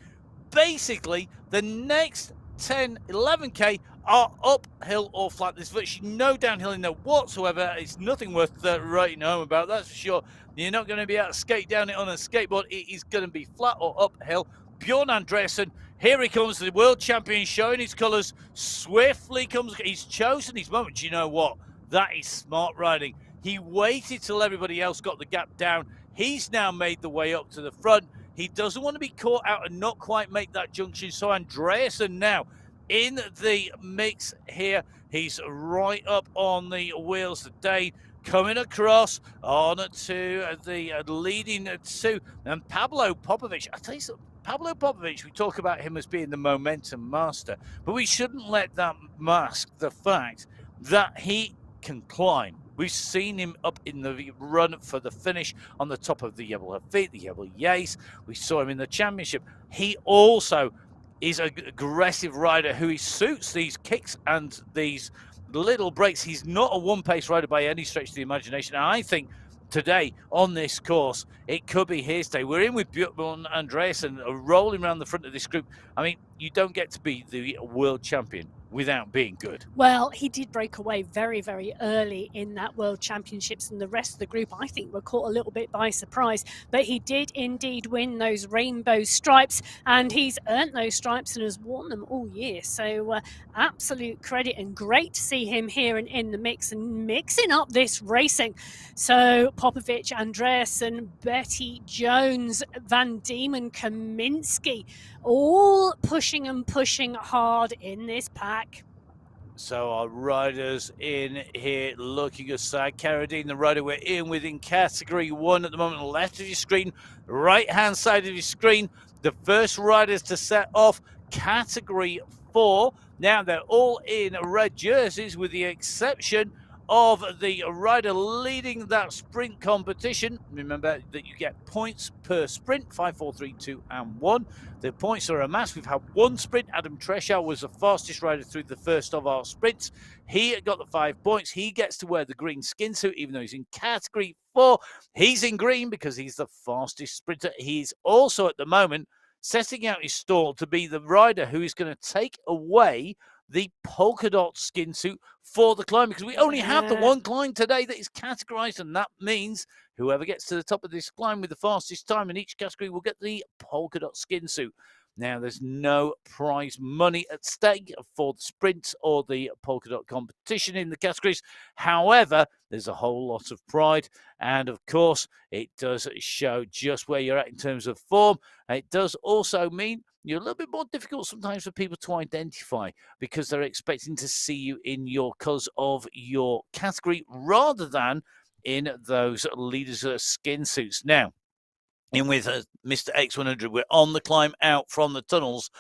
Basically, the next 10, 11k are uphill or flat. There's virtually no downhill in there whatsoever. It's nothing worth writing home about, that's for sure. You're not going to be able to skate down it on a skateboard. It is going to be flat or uphill. Bjorn Andreasen, here he comes, the world champion, showing his colours. Swiftly comes, he's chosen his moment. You know what? That is smart riding. He waited till everybody else got the gap down. He's now made the way up to the front. He doesn't want to be caught out and not quite make that junction. So Andreasen now in the mix here. He's right up on the wheels today, coming across on to the leading 2. And Pavlo Popovic, I tell you something, Pavlo Popovic, we talk about him as being the momentum master, but we shouldn't let that mask the fact that he can climb. We've seen him up in the run for the finish on the top of the Jebel Hafid, the Jebel Yais. We saw him in the championship. He also is an aggressive rider who suits these kicks and these little breaks. He's not a one-pace rider by any stretch of the imagination. And I think today on this course, it could be his day. We're in with Björn Andreasen rolling around the front of this group. I mean, you don't get to be the world champion without being good. Well, he did break away very, very early in that World Championships, and the rest of the group, I think, were caught a little bit by surprise. But he did indeed win those rainbow stripes, and he's earned those stripes and has worn them all year. So absolute credit, and great to see him here and in the mix and mixing up this racing. So Popovic, Andreasen, Betty Jones, Van Diemen, Kaminsky, all pushing and pushing hard in this pack. So our riders in here looking aside. Carradine, the rider we're in with in category 1 at the moment, left of your screen, right hand side of your screen. The first riders to set off category 4. Now they're all in red jerseys with the exception of the rider leading that sprint competition. Remember that you get points per sprint, 5, 4, 3, 2, and 1. The points are amassed. We've had one sprint. Adam Treschau was the fastest rider through the first of our sprints. He got the 5 points. He gets to wear the green skin suit, even though he's in category 4. He's in green because he's the fastest sprinter. He's also at the moment setting out his stall to be the rider who is going to take away the polka dot skin suit for the climb, because we only have the one climb today that is categorized, and that means whoever gets to the top of this climb with the fastest time in each category will get the polka dot skin suit. Now, there's no prize money at stake for the sprint or the polka dot competition in the categories. However, there's a whole lot of pride. And of course, it does show just where you're at in terms of form. It does also mean you're a little bit more difficult sometimes for people to identify because they're expecting to see you in your colours of your category rather than in those leaders' skin suits. Now, in with Mr. X100, we're on the climb out from the tunnels.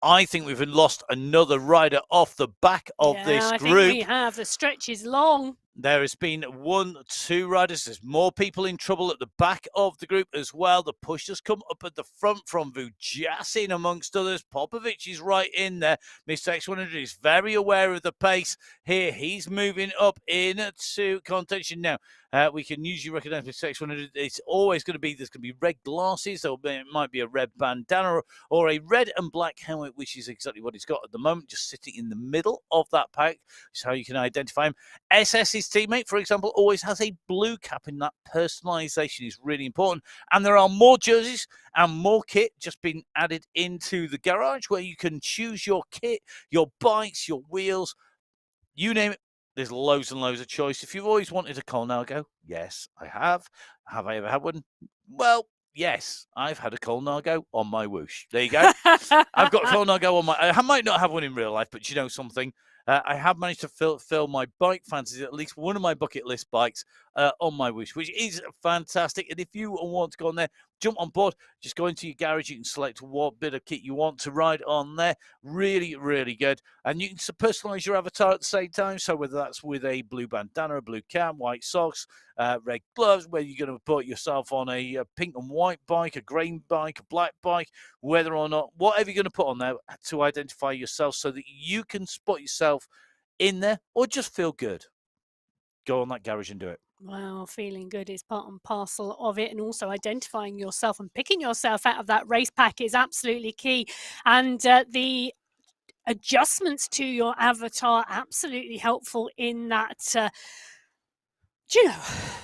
I think we've lost another rider off the back of this group. I think we have. The stretch is long. There has been 1, 2 riders. There's more people in trouble at the back of the group as well. The push has come up at the front from Vujasin, amongst others. Popovic is right in there. Mr. X100 is very aware of the pace here. He's moving up into contention now. We can usually recognize Mr. X100. It's always going to be, there's going to be red glasses. It might be a red bandana or a red and black helmet, which is exactly what he's got at the moment, just sitting in the middle of that pack. That's how you can identify him. SS's teammate, for example, always has a blue cap, and that personalization is really important. And there are more jerseys and more kit just been added into the garage where you can choose your kit, your bikes, your wheels, you name it. There's loads and loads of choice. If you've always wanted a Colnago, yes, I have. Have I ever had one? Well, yes, I've had a Colnago on my whoosh. There you go. I've got a Colnago on my... I might not have one in real life, but you know something? I have managed to fill my bike fantasies, at least one of my bucket list bikes, on my whoosh, which is fantastic. And if you want to go on there, jump on board, just go into your garage. You can select what bit of kit you want to ride on there. Really, really good. And you can personalize your avatar at the same time. So whether that's with a blue bandana, a blue cap, white socks, red gloves, whether you're going to put yourself on a pink and white bike, a green bike, a black bike, whether or not, whatever you're going to put on there to identify yourself so that you can spot yourself in there or just feel good. Go on that garage and do it. Well, feeling good is part and parcel of it, and also identifying yourself and picking yourself out of that race pack is absolutely key. And the adjustments to your avatar absolutely helpful in that. Do you know?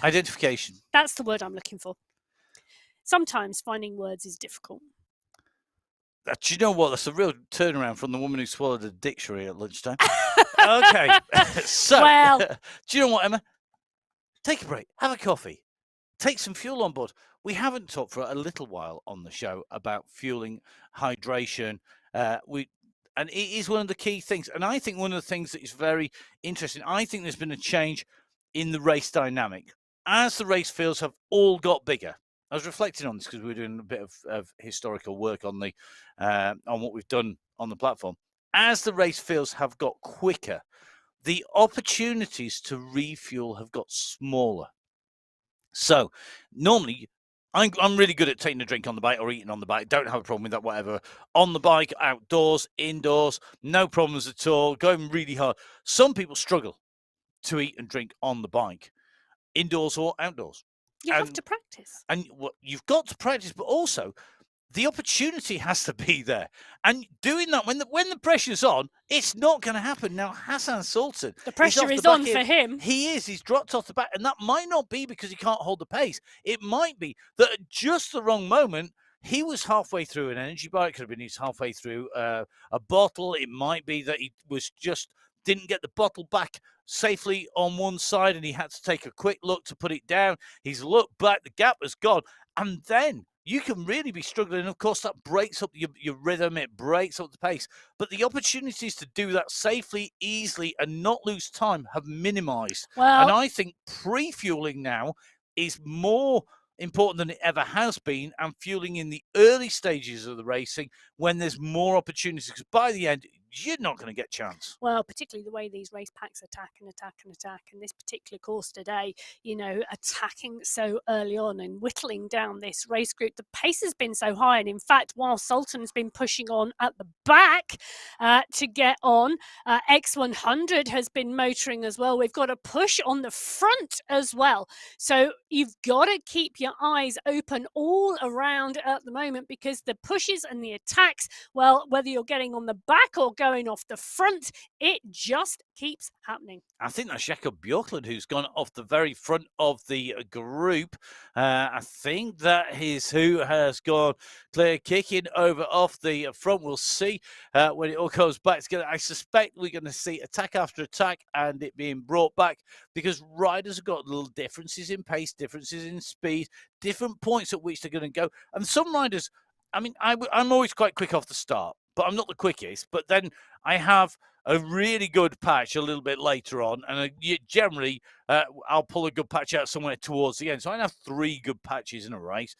Identification. That's the word I'm looking for. Sometimes finding words is difficult. Do you know what? That's a real turnaround from the woman who swallowed a dictionary at lunchtime. Okay. So, well, do you know what, Emma? Take a break, have a coffee, take some fuel on board. We haven't talked for a little while on the show about fueling, hydration. And it is one of the key things. And I think one of the things that is very interesting, I think there's been a change in the race dynamic. As the race fields have all got bigger, I was reflecting on this because we were doing a bit of historical work on the on what we've done on the platform. As the race fields have got quicker, the opportunities to refuel have got smaller. So normally I'm really good at taking a drink on the bike or eating on the bike. Don't have a problem with that, whatever. On the bike, outdoors, indoors, no problems at all. Going really hard. Some people struggle to eat and drink on the bike, indoors or outdoors. You have to practice. And you've got to practice, but also the opportunity has to be there. And doing that when the pressure's on, it's not going to happen. Now, Hassan Sultan, the pressure is on for him. He is. He's dropped off the back. And that might not be because he can't hold the pace. It might be that at just the wrong moment, he was halfway through an energy bar. It could have been he's halfway through a bottle. It might be that he was just didn't get the bottle back safely on one side and he had to take a quick look to put it down. He's looked back. The gap has gone. And then you can really be struggling. And of course, that breaks up your rhythm. It breaks up the pace. But the opportunities to do that safely, easily, and not lose time have minimized. Well, and I think pre-fueling now is more important than it ever has been, and fueling in the early stages of the racing when there's more opportunities. Because by the end, you're not going to get a chance. Well, particularly the way these race packs attack and attack and attack. And this particular course today, attacking so early on and whittling down this race group. The pace has been so high. And in fact, while Sultan's been pushing on at the back to get on, X100 has been motoring as well. We've got a push on the front as well. So you've got to keep your eyes open all around at the moment, because the pushes and the attacks, well, whether you're getting on the back or going off the front, it just keeps happening. I think that's Jakob Björklund who's gone off the very front of the group. I think that is who has gone clear, kicking over off the front. We'll see when it all goes back together. I suspect we're going to see attack after attack and it being brought back, because riders have got little differences in pace, differences in speed, different points at which they're going to go. And some riders, I mean, I'm always quite quick off the start, but I'm not the quickest. But then I have a really good patch a little bit later on, and generally I'll pull a good patch out somewhere towards the end. So I have 3 good patches in a race.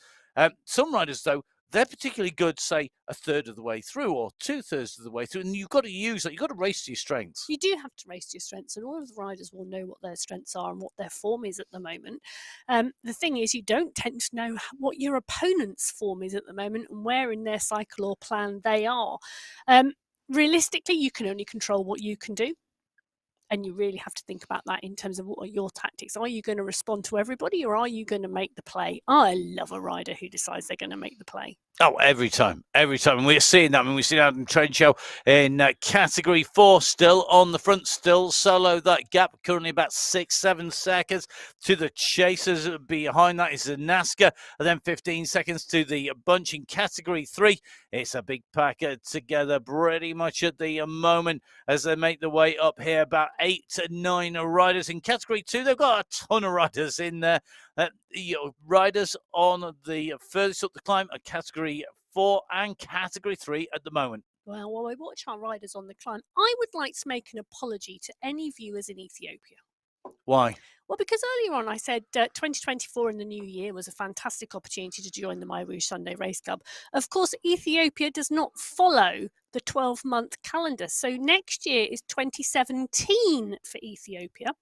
Some riders, though, they're particularly good, say, a third of the way through or 2/3 of the way through, and you've got to use that. You've got to race to your strengths. You do have to race to your strengths, and all of the riders will know what their strengths are and what their form is at the moment. The thing is, you don't tend to know what your opponent's form is at the moment and where in their cycle or plan they are. Realistically, you can only control what you can do. And you really have to think about that in terms of what are your tactics. Are you going to respond to everybody, or are you going to make the play? I love a rider who decides they're going to make the play. Oh, every time. And we're seeing that. I mean, we've seen Adam Trenchow in category 4, still on the front, still solo. That gap currently about 6-7 seconds to the chasers. Behind that is the NASCAR, and then 15 seconds to the bunch in category 3. It's a big pack together pretty much at the moment as they make their way up here. About 8 to 9 riders in category 2. They've got a ton of riders in there. Riders on the furthest up the climb are category 4 and category 3 at the moment. Well, while we watch our riders on the climb, I would like to make an apology to any viewers in Ethiopia. Why? Well, because earlier on I said 2024 in the new year was a fantastic opportunity to join the MyWhoosh Sunday Race Club. Of course, Ethiopia does not follow the 12-month calendar. So next year is 2017 for Ethiopia.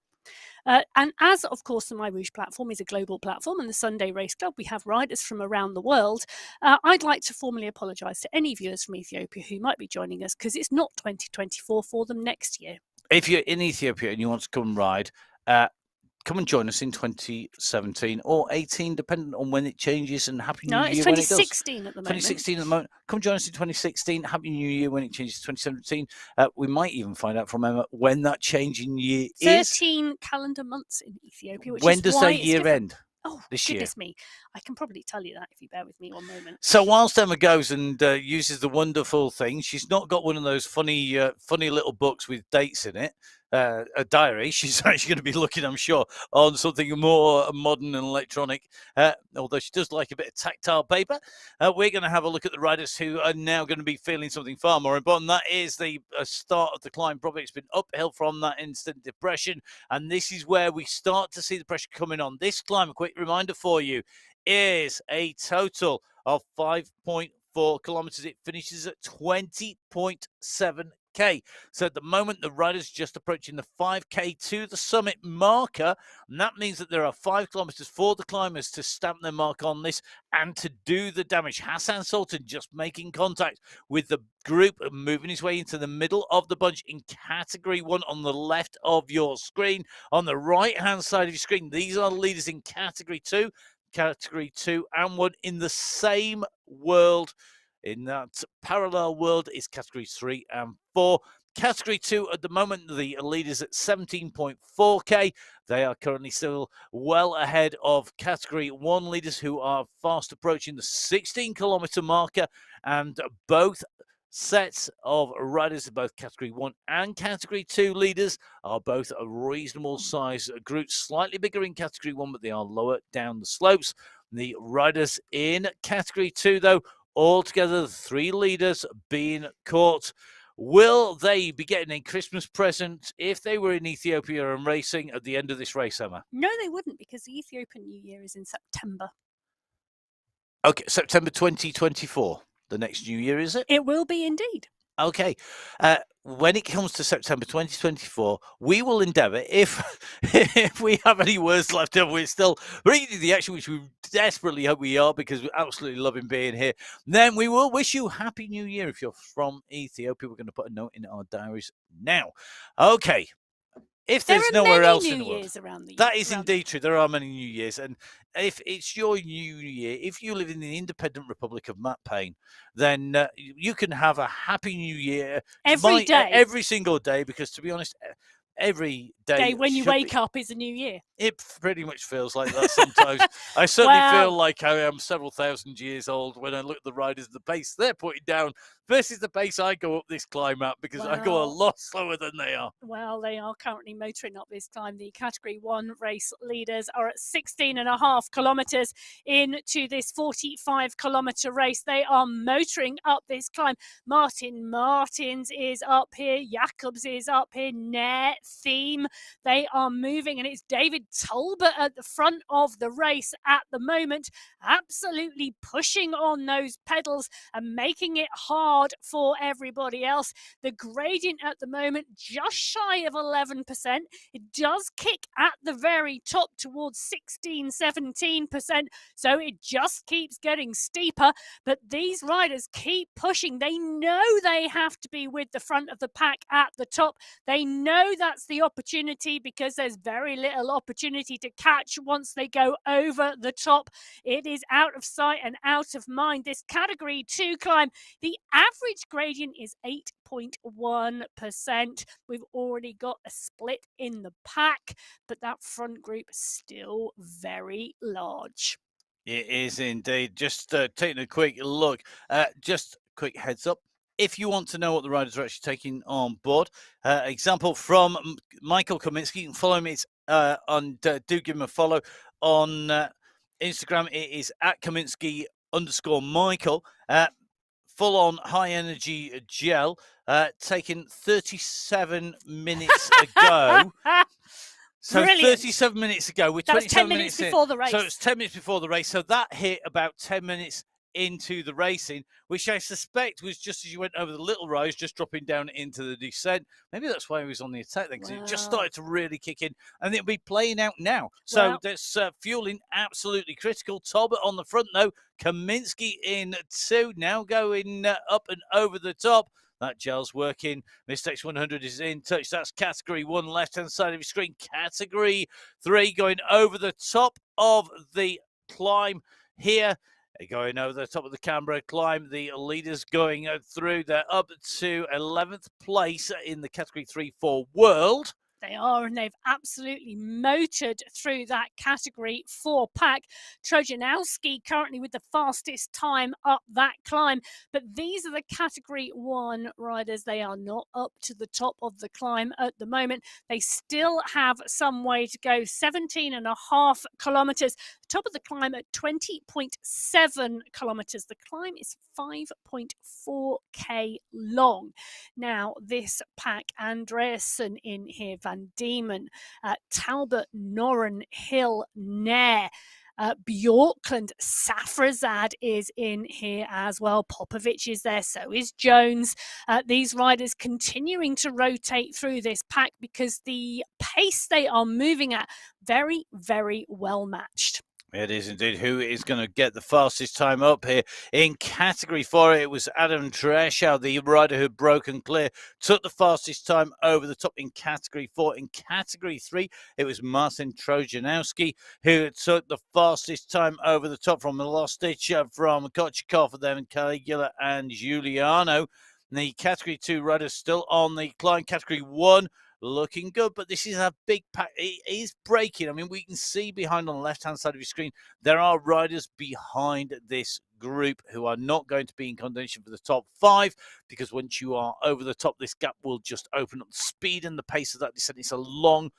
And as, of course, the MyWhoosh platform is a global platform and the Sunday Race Club, we have riders from around the world. I'd like to formally apologise to any viewers from Ethiopia who might be joining us, because it's not 2024 for them next year. If you're in Ethiopia and you want to come and ride, come and join us in 2017 or 18, depending on when it changes. And Happy New Year. No, it's 2016 at the moment. 2016 at the moment. Come join us in 2016. Happy New Year when it changes to 2017. We might even find out from Emma when that changing year is. 13 calendar months in Ethiopia. Which when is does why their it's year different. end? Oh, this goodness year. Me. I can probably tell you that if you bear with me one moment. So whilst Emma goes and uses the wonderful thing, she's not got one of those funny little books with dates in it, a diary. She's actually going to be looking, I'm sure, on something more modern and electronic, although she does like a bit of tactile paper. We're going to have a look at the riders who are now going to be feeling something far more important. That is the start of the climb. Probably it's been uphill from that instant depression, and this is where we start to see the pressure coming on. This climb, a quick reminder for you, is a total of 5.4 kilometers. It finishes at 20.7 5K. So at the moment, the riders just approaching the 5K to the summit marker. And that means that there are 5 kilometers for the climbers to stamp their mark on this and to do the damage. Hassan Sultan just making contact with the group, moving his way into the middle of the bunch in category 1 on the left of your screen. On the right-hand side of your screen, these are the leaders in category 2. Category 2 and 1 in the same world. In that parallel world is categories 3 and 4. Category 2 at the moment, the leaders at 17.4k. They are currently still well ahead of category 1 leaders who are fast approaching the 16-kilometer marker, and both sets of riders, both category 1 and category 2 leaders, are both a reasonable size group, slightly bigger in category 1, but they are lower down the slopes. The riders in category 2, though, altogether the 3 leaders being caught. Will they be getting a Christmas present if they were in Ethiopia and racing at the end of this race, Emma? No, they wouldn't, because the Ethiopian New Year is in September. Okay, September 2024. The next New Year, is it? It will be indeed. Okay. When it comes to September 2024, we will endeavour, if we have any words left over, we're still reading the action, which we desperately hope we are, because we're absolutely loving being here. Then we will wish you Happy New Year if you're from Ethiopia. We're going to put a note in our diaries now. Okay. If there's nowhere else in the world, that is indeed true. There are many New Years, and if it's your New Year, if you live in the independent republic of Matt Payne, then you can have a Happy New Year every day, every single day. Because to be honest, every day when you wake up is a new year. It pretty much feels like that sometimes. I certainly feel like I am several thousand years old when I look at the riders, the pace they're putting down versus the pace I go up this climb at, because I go a lot slower than they are. Well, they are currently motoring up this climb. The Category 1 race leaders are at 16.5 kilometres into this 45-kilometre race. They are motoring up this climb. Martin Martins is up here. Jacobs is up here. Nair, Theme. They are moving, and it's David Talbot at the front of the race at the moment, absolutely pushing on those pedals and making it hard for everybody else. The gradient at the moment just shy of 11%. It does kick at the very top towards 16-17%, so it just keeps getting steeper, but these riders keep pushing. They know they have to be with the front of the pack at the top. They know that's the opportunity, because there's very little opportunity to catch once they go over the top. It is out of sight and out of mind. This Category 2 climb, the average gradient is 8.1%. We've already got a split in the pack, but that front group is still very large. It is indeed. Just taking a quick look, just quick heads up. If you want to know what the riders are actually taking on board, example from Michael Kaminsky, you can follow him. It's do give him a follow on Instagram. It is at Kaminsky_Michael. Full on high energy gel, taken 37 minutes ago. So Brilliant. 37 minutes ago, we're 10 minutes before the race. So it's 10 minutes before the race. So that hit about 10 minutes into the racing, which I suspect was just as you went over the little rise, just dropping down into the descent. Maybe that's why he was on the attack then, because it just started to really kick in, and it'll be playing out now. So that's fueling absolutely critical. Talbot on the front, though. Kaminsky in 2, now going up and over the top. That gel's working. Mistex 100 is in touch. That's Category 1, left-hand side of your screen. Category 3 going over the top of the climb here. Going over the top of the Canberra climb. The leaders going through. They're up to 11th place in the Category 3-4 world. They are, and they've absolutely motored through that Category 4 pack. Trojanowski currently with the fastest time up that climb, but these are the Category 1 riders. They are not up to the top of the climb at the moment. They still have some way to go, 17.5 kilometres. Top of the climb at 20.7 kilometres. The climb is 5.4k long. Now, this pack, Andreasen in here, Van Diemen, Talbot, Noren, Hill, Nair. Bjorkland, Safrazad is in here as well. Popovic is there, so is Jones. These riders continuing to rotate through this pack because the pace they are moving at, very, very well matched. It is indeed. Who is going to get the fastest time up here? In Category 4, it was Adam Dreschow, the rider who had broken clear, took the fastest time over the top in Category 4. In Category 3, it was Martin Trojanowski who took the fastest time over the top from Milostic, from Kochikov, then Caligula and Giuliano. The Category 2 riders still on the climb. Category 1, looking good, but this is a big pack. It is breaking. I mean, we can see behind on the left-hand side of your screen, there are riders behind this group who are not going to be in contention for the top 5, because once you are over the top, this gap will just open up. The speed and the pace of that descent, it's a long,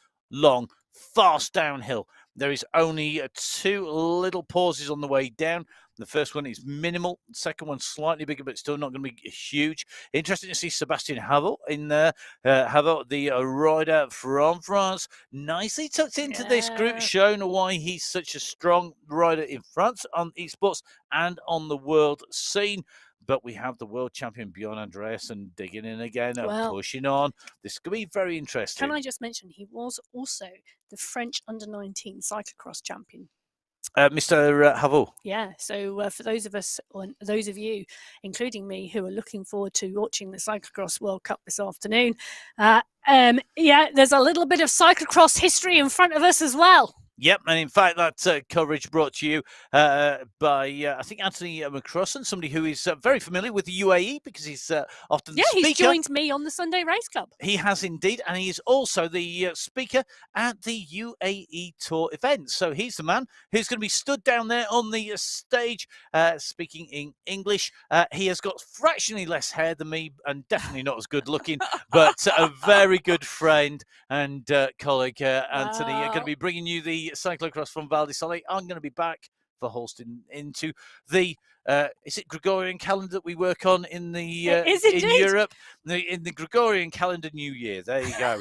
fast downhill. There is only 2 little pauses on the way down. The first one is minimal. The second one slightly bigger, but still not going to be huge. Interesting to see Sebastian Havel in there. Havel, the rider from France, nicely tucked into this group, showing why he's such a strong rider in France on esports and on the world scene. But we have the world champion Bjorn Andreasen digging in again and pushing on. This could be very interesting. Can I just mention, he was also the French under-19 cyclocross champion. Mr. Havel. Yeah, so for those of you, including me, who are looking forward to watching the Cyclocross World Cup this afternoon, yeah, there's a little bit of cyclocross history in front of us as well. Yep, and in fact, that coverage brought to you by, I think, Anthony McCrossan, somebody who is very familiar with the UAE because he's often the speaker. He's joined me on the Sunday Race Club. He has indeed, and he is also the speaker at the UAE Tour event. So he's the man who's going to be stood down there on the stage speaking in English. He has got fractionally less hair than me and definitely not as good looking, but a very good friend and colleague, Anthony, are going to be bringing you the cyclocross from Val di Sole. I'm going to be back for hosting into the is it Gregorian calendar that we work on in the in Europe, in the Gregorian calendar New Year. There you go.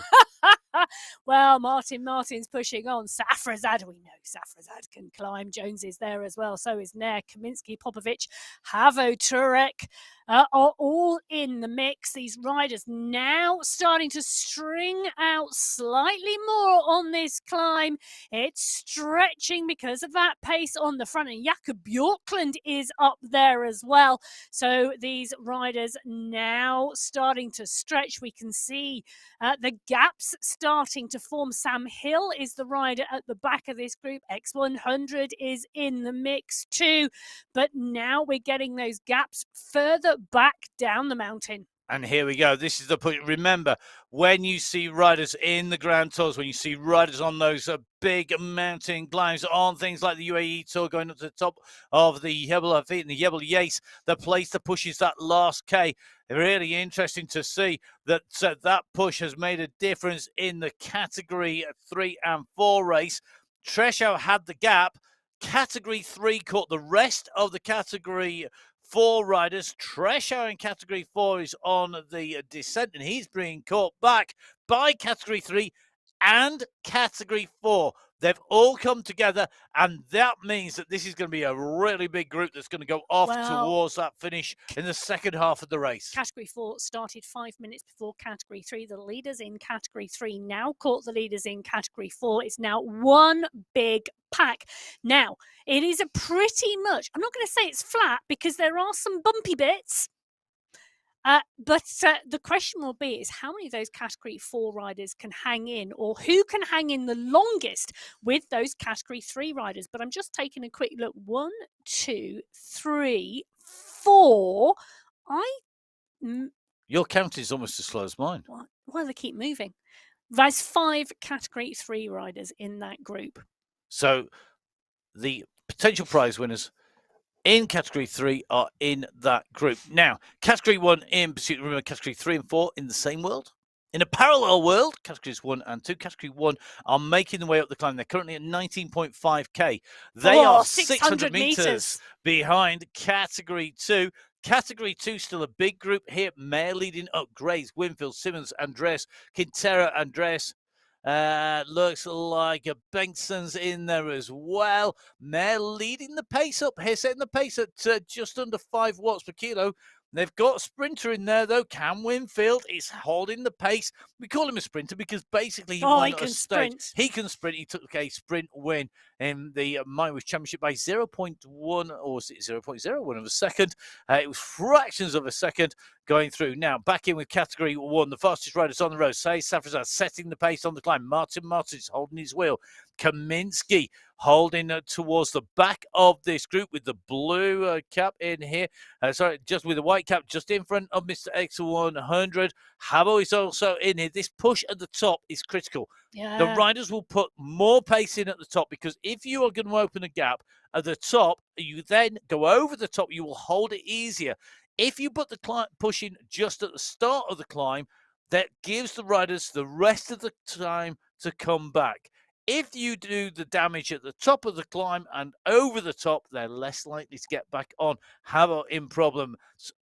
Well, Martin's pushing on. Safrazad, we know Safrazad can climb. Jones is there as well. So is Nair, Kaminsky, Popovic, Havo, Turek are all in the mix. These riders now starting to string out slightly more on this climb. It's stretching because of that pace on the front. And Jakob Bjorkland is up there as well. So these riders now starting to stretch. We can see the gaps starting to form. Sam Hill is the rider at the back of this group. X100 is in the mix too. But now we're getting those gaps further back down the mountain. And here we go. This is the point. Remember, when you see riders in the Grand Tours, when you see riders on those big mountain climbs, on things like the UAE Tour, going up to the top of the Jebel Hafid and the Jebel Yais, the place that pushes that last K, really interesting to see that that push has made a difference in the Category 3 and 4 race. Treschow had the gap. Category 3 caught the rest of the Category 4 riders. Treschow in Category 4 is on the descent, and he's being caught back by Category 3 and Category 4. They've all come together, and that means that this is going to be a really big group that's going to go off towards that finish in the second half of the race. Category 4 started 5 minutes before Category 3. The leaders in Category 3 now caught the leaders in Category 4. It's now one big pack. Now, it is a pretty much, I'm not going to say it's flat because there are some bumpy bits. But the question will be is how many of those Category 4 riders can hang in, or who can hang in the longest with those Category 3 riders. But I'm just taking a quick look. 1, 2, 3, 4. Your count is almost as slow as mine. Well, they keep moving. There's 5 Category 3 riders in that group. So the potential prize winners in Category 3 are in that group. Now, Category 1 in pursuit, remember, Category 3 and 4 in the same world. In a parallel world, Categories 1 and 2, Category 1 are making their way up the climb. They're currently at 19.5k. They are 600 meters behind Category 2. Category 2 still a big group here. Mayer leading up, Grays, Winfield, Simmons, Andres, Quintero, Andres, Looks like Bengtson's in there as well. They're leading the pace up here, setting the pace at just under 5 watts per kilo. They've got a sprinter in there, though. Cam Winfield is holding the pace. We call him a sprinter because basically he won a stage. Sprint. He can sprint. He took a sprint win in the MyWhoosh Championship by 0.1 or 0.01 of a second. It was fractions of a second going through. Now, back in with Category 1, the fastest riders on the road. Say Safrazad setting the pace on the climb. Martin is holding his wheel. Kaminsky holding towards the back of this group with the blue cap in here. Sorry, just with the white cap just in front of Mr. X100. Habo is also in here. This push at the top is critical. Yeah. The riders will put more pace in at the top because if you are going to open a gap at the top, you then go over the top, you will hold it easier. If you put the climb push in just at the start of the climb, that gives the riders the rest of the time to come back. If you do the damage at the top of the climb and over the top, they're less likely to get back on. How about in problem?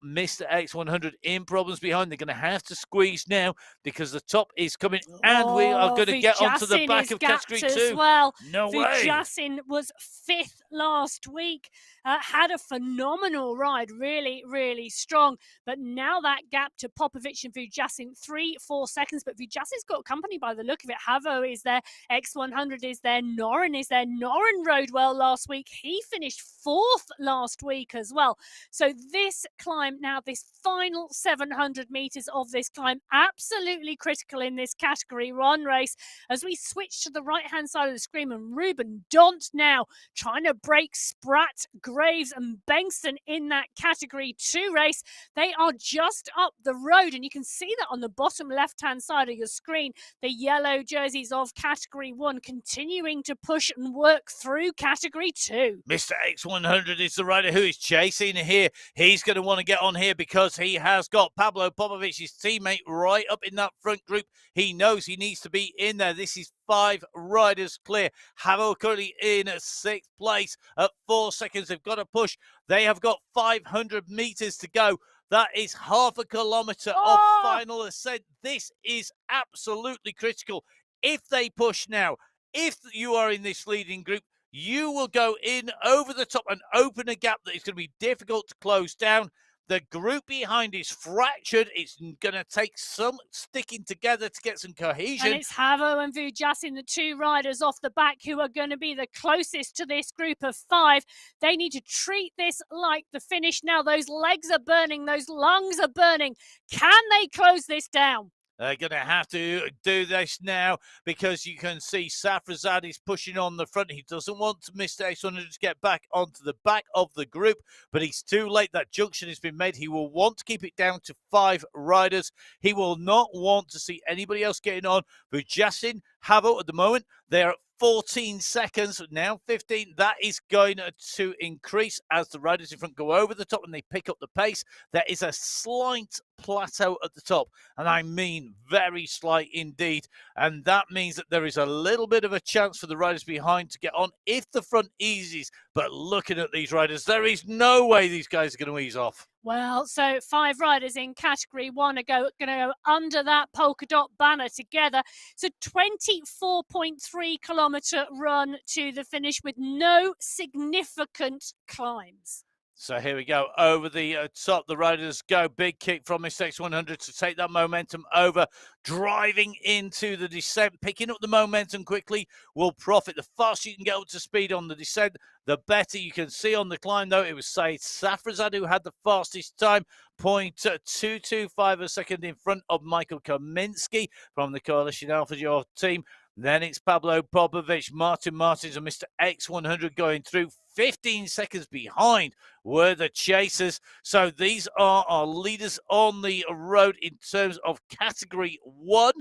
Mr. X100 in problems behind. They're going to have to squeeze now because the top is coming and we are going to get onto the back of Category 2. As well. No way. Vujjasin was 5th last week. Had a phenomenal ride, really, really strong. But now that gap to Popovic and Vujjasin, 3-4 seconds. But Vujjasin's got company by the look of it. Havo is there, X100 is there, Norin is there. Norin rode well last week. He finished 4th last week as well. So this climb now, this final 700 meters of this climb, absolutely critical in this Category 1 race. As we switch to the right-hand side of the screen, and Ruben Dont now trying to break Spratt, Graves and Bengston in that Category 2 race. They are just up the road, and you can see that on the bottom left-hand side of your screen, the yellow jerseys of Category 1 continuing to push and work through Category 2. Mr. X100 is the rider who is chasing here. He's going to want to get on here because he has got Pablo Popovic, his teammate, right up in that front group. He knows he needs to be in there. This is 5 riders clear. Havo currently in 6th place at 4 seconds. They've got to push. They have got 500 meters to go. That is half a kilometer of final ascent. This is absolutely critical. If they push now, if you are in this leading group, you will go in over the top and open a gap that is going to be difficult to close down. The group behind is fractured. It's going to take some sticking together to get some cohesion. And it's Havo and Vujjasin, the 2 riders off the back, who are going to be the closest to this group of 5. They need to treat this like the finish now. Those legs are burning. Those lungs are burning. Can they close this down? They're going to have to do this now because you can see Safrazad is pushing on the front. He doesn't want Mr. X100 to get back onto the back of the group, but he's too late. That junction has been made. He will want to keep it down to 5 riders. He will not want to see anybody else getting on. Vujjasin, Havo at the moment, they're at 14 seconds, now 15. That is going to increase as the riders in front go over the top and they pick up the pace. There is a slight plateau at the top, and I mean very slight indeed. And that means that there is a little bit of a chance for the riders behind to get on if the front eases. But looking at these riders, there is no way these guys are going to ease off. Well, so 5 riders in Category 1 are going to go under that polka dot banner together. It's a 24.3 kilometer run to the finish with no significant climbs. So here we go, over the top, the riders go. Big kick from Mr. X100 to take that momentum over, driving into the descent, picking up the momentum quickly will profit. The faster you can get up to speed on the descent, the better. You can see on the climb, though, it was Said Safrazad who had the fastest time, 0.225 a second in front of Michael Kaminsky from the Coalition Alpha Your team. Then it's Pablo Popovic, Martin Martins and Mr. X100 going through. 15 seconds behind were the chasers. So these are our leaders on the road in terms of Category 1.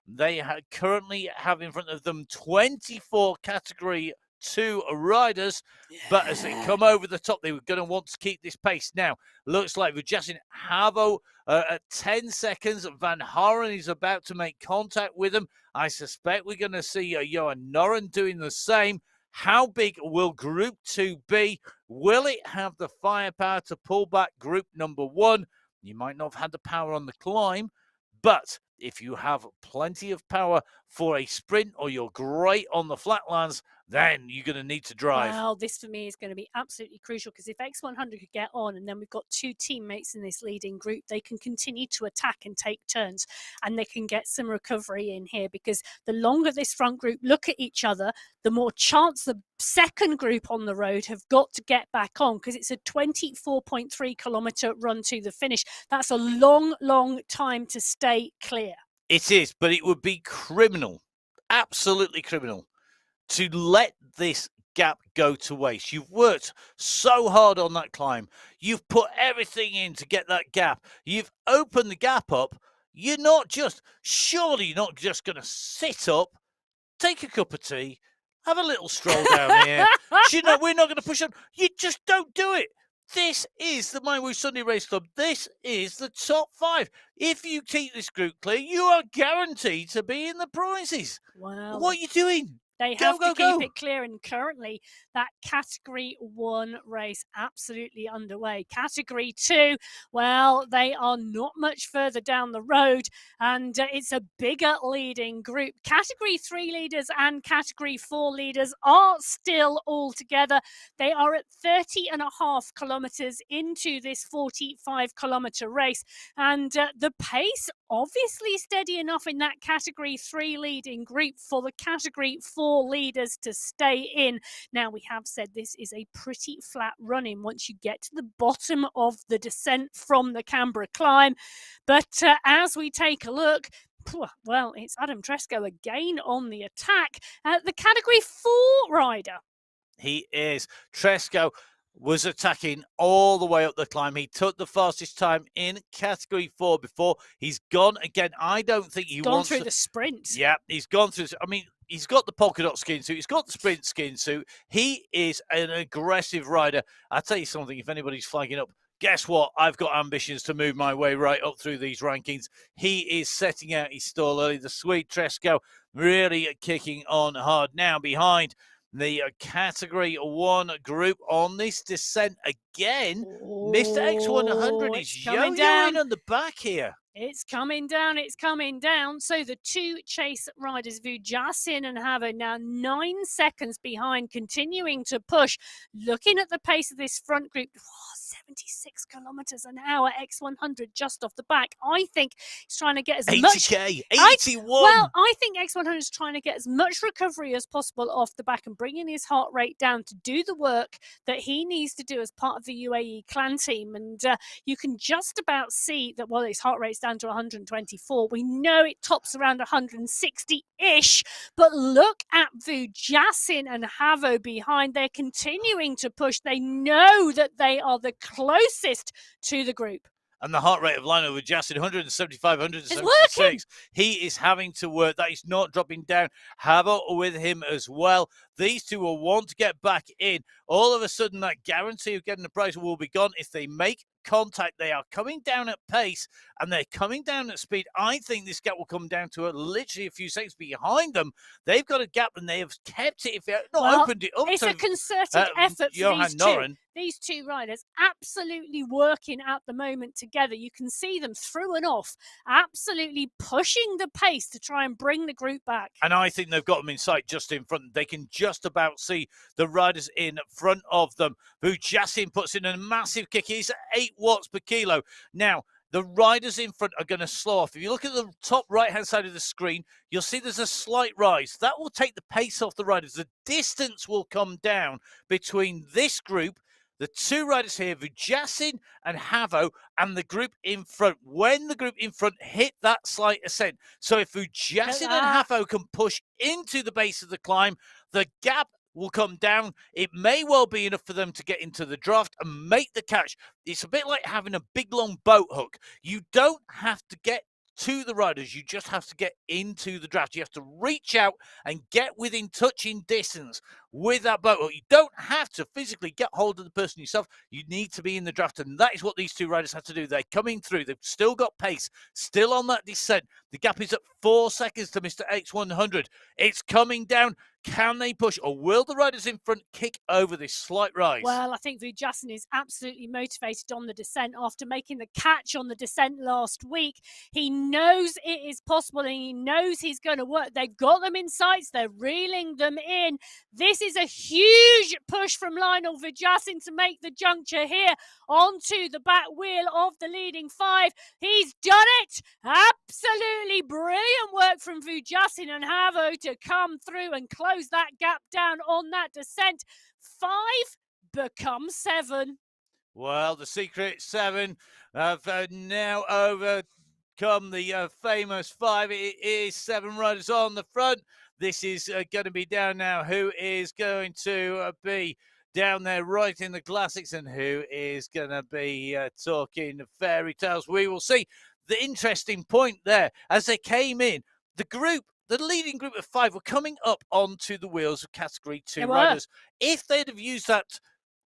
They currently have in front of them 24 Category 2 riders, but as they come over the top, they were going to want to keep this pace. Now, looks like Vujjasin, Havo at 10 seconds. Van Horen is about to make contact with them. I suspect we're going to see Johan Noren doing the same. How big will Group 2 be? Will it have the firepower to pull back Group number 1? You might not have had the power on the climb, but if you have plenty of power for a sprint or you're great on the flatlands, then you're going to need to drive. Well, this for me is going to be absolutely crucial, because if X100 could get on, and then we've got two teammates in this leading group, they can continue to attack and take turns, and they can get some recovery in here, because the longer this front group look at each other, the more chance the second group on the road have got to get back on, because it's a 24.3 kilometre run to the finish. That's a long, long time to stay clear. It is, but it would be criminal, absolutely criminal, to let this gap go to waste. You've worked so hard on that climb. You've put everything in to get that gap. You've opened the gap up. Surely you're not just going to sit up, take a cup of tea, have a little stroll down here. We're not going to push on. You just don't do it. This is the MyWhoosh Sunday Race Club. This is the top 5. If you keep this group clear, you are guaranteed to be in the prizes. Wow. What are you doing? They have to keep it clear, and currently that Category 1 race absolutely underway. Category 2, well, they are not much further down the road, and it's a bigger leading group. Category 3 leaders and Category 4 leaders are still all together. They are at 30.5 kilometres into this 45-kilometre race, and the pace obviously steady enough in that Category 3 leading group for the Category 4 leaders to stay in. Now, we have said this is a pretty flat run-in once you get to the bottom of the descent from the Canberra climb. But as we take a look, well, it's Adam Tresco again on the attack. The Category 4 rider. He is. Tresco was attacking all the way up the climb. He took the fastest time in Category 4 before. He's gone again. I don't think he wants through the sprint. Yeah, he's gone through. I mean, he's got the polka dot skin suit. He's got the sprint skin suit. He is an aggressive rider. I'll tell you something, if anybody's flagging up, guess what? I've got ambitions to move my way right up through these rankings. He is setting out his stall early. The sweet Tresco really kicking on hard now behind the Category 1 group on this descent again. Mr. X100 is yo-yoing on the back here. It's coming down, it's coming down. So the two chase riders, Vujasin and Havo, now 9 seconds behind, continuing to push. Looking at the pace of this front group, 76 kilometres an hour, X100 just off the back. I think he's trying to get as 80K, 81. Well, I think X100 is trying to get as much recovery as possible off the back and bringing his heart rate down to do the work that he needs to do as part of the UAE clan team. And you can just about see that, well, his heart rate's down to 124. We know it tops around 160-ish, but look at Vujasin and Havo behind. They're continuing to push. They know that they are the closest to the group. And the heart rate of Lionel Vujasin, 175, 176. He is having to work. That is not dropping down. Havo with him as well. These two will want to get back in. All of a sudden, that guarantee of getting the prize will be gone if they make contact. They are coming down at pace and they're coming down at speed. I think this gap will come down to literally a few seconds behind them. They've got a gap and they have kept it. If they have not opened it up, it's a concerted effort for these two. These two riders absolutely working at the moment together. You can see them through and off, absolutely pushing the pace to try and bring the group back. And I think they've got them in sight just in front. They can just about see the riders in front of them. Vujasin puts in a massive kick. He's at 8 watts per kilo. Now, the riders in front are going to slow off. If you look at the top right-hand side of the screen, you'll see there's a slight rise. That will take the pace off the riders. The distance will come down between this group, the two riders here, Vujasin and Havo, and the group in front. When the group in front hit that slight ascent. So if Vujasin and Havo can push into the base of the climb, the gap will come down. It may well be enough for them to get into the draft and make the catch. It's a bit like having a big, long boat hook. You don't have to get to the riders. You just have to get into the draft. You have to reach out and get within touching distance with that boat hook. You don't have to physically get hold of the person yourself. You need to be in the draft, and that is what these two riders have to do. They're coming through. They've still got pace, still on that descent. The gap is at 4 seconds to Mr. X100. It's coming down. Can they push, or will the riders in front kick over this slight rise? Well, I think Vujasin is absolutely motivated on the descent after making the catch on the descent last week. He knows it is possible and he knows he's going to work. They've got them in sights. They're reeling them in. This is a huge push from Lionel Vujasin to make the juncture here onto the back wheel of the leading 5. He's done it. Absolutely brilliant work from Vujasin and Havo to come through and close that gap down on that descent. 5 becomes 7. Well, the secret 7 have now overcome the famous 5. It is 7 riders on the front. This is going to be down now. Who is going to be down there right in the classics and who is going to be talking fairy tales? We will see. The interesting point there, as they came in, the leading group of 5 were coming up onto the wheels of Category 2 riders. If they'd have used that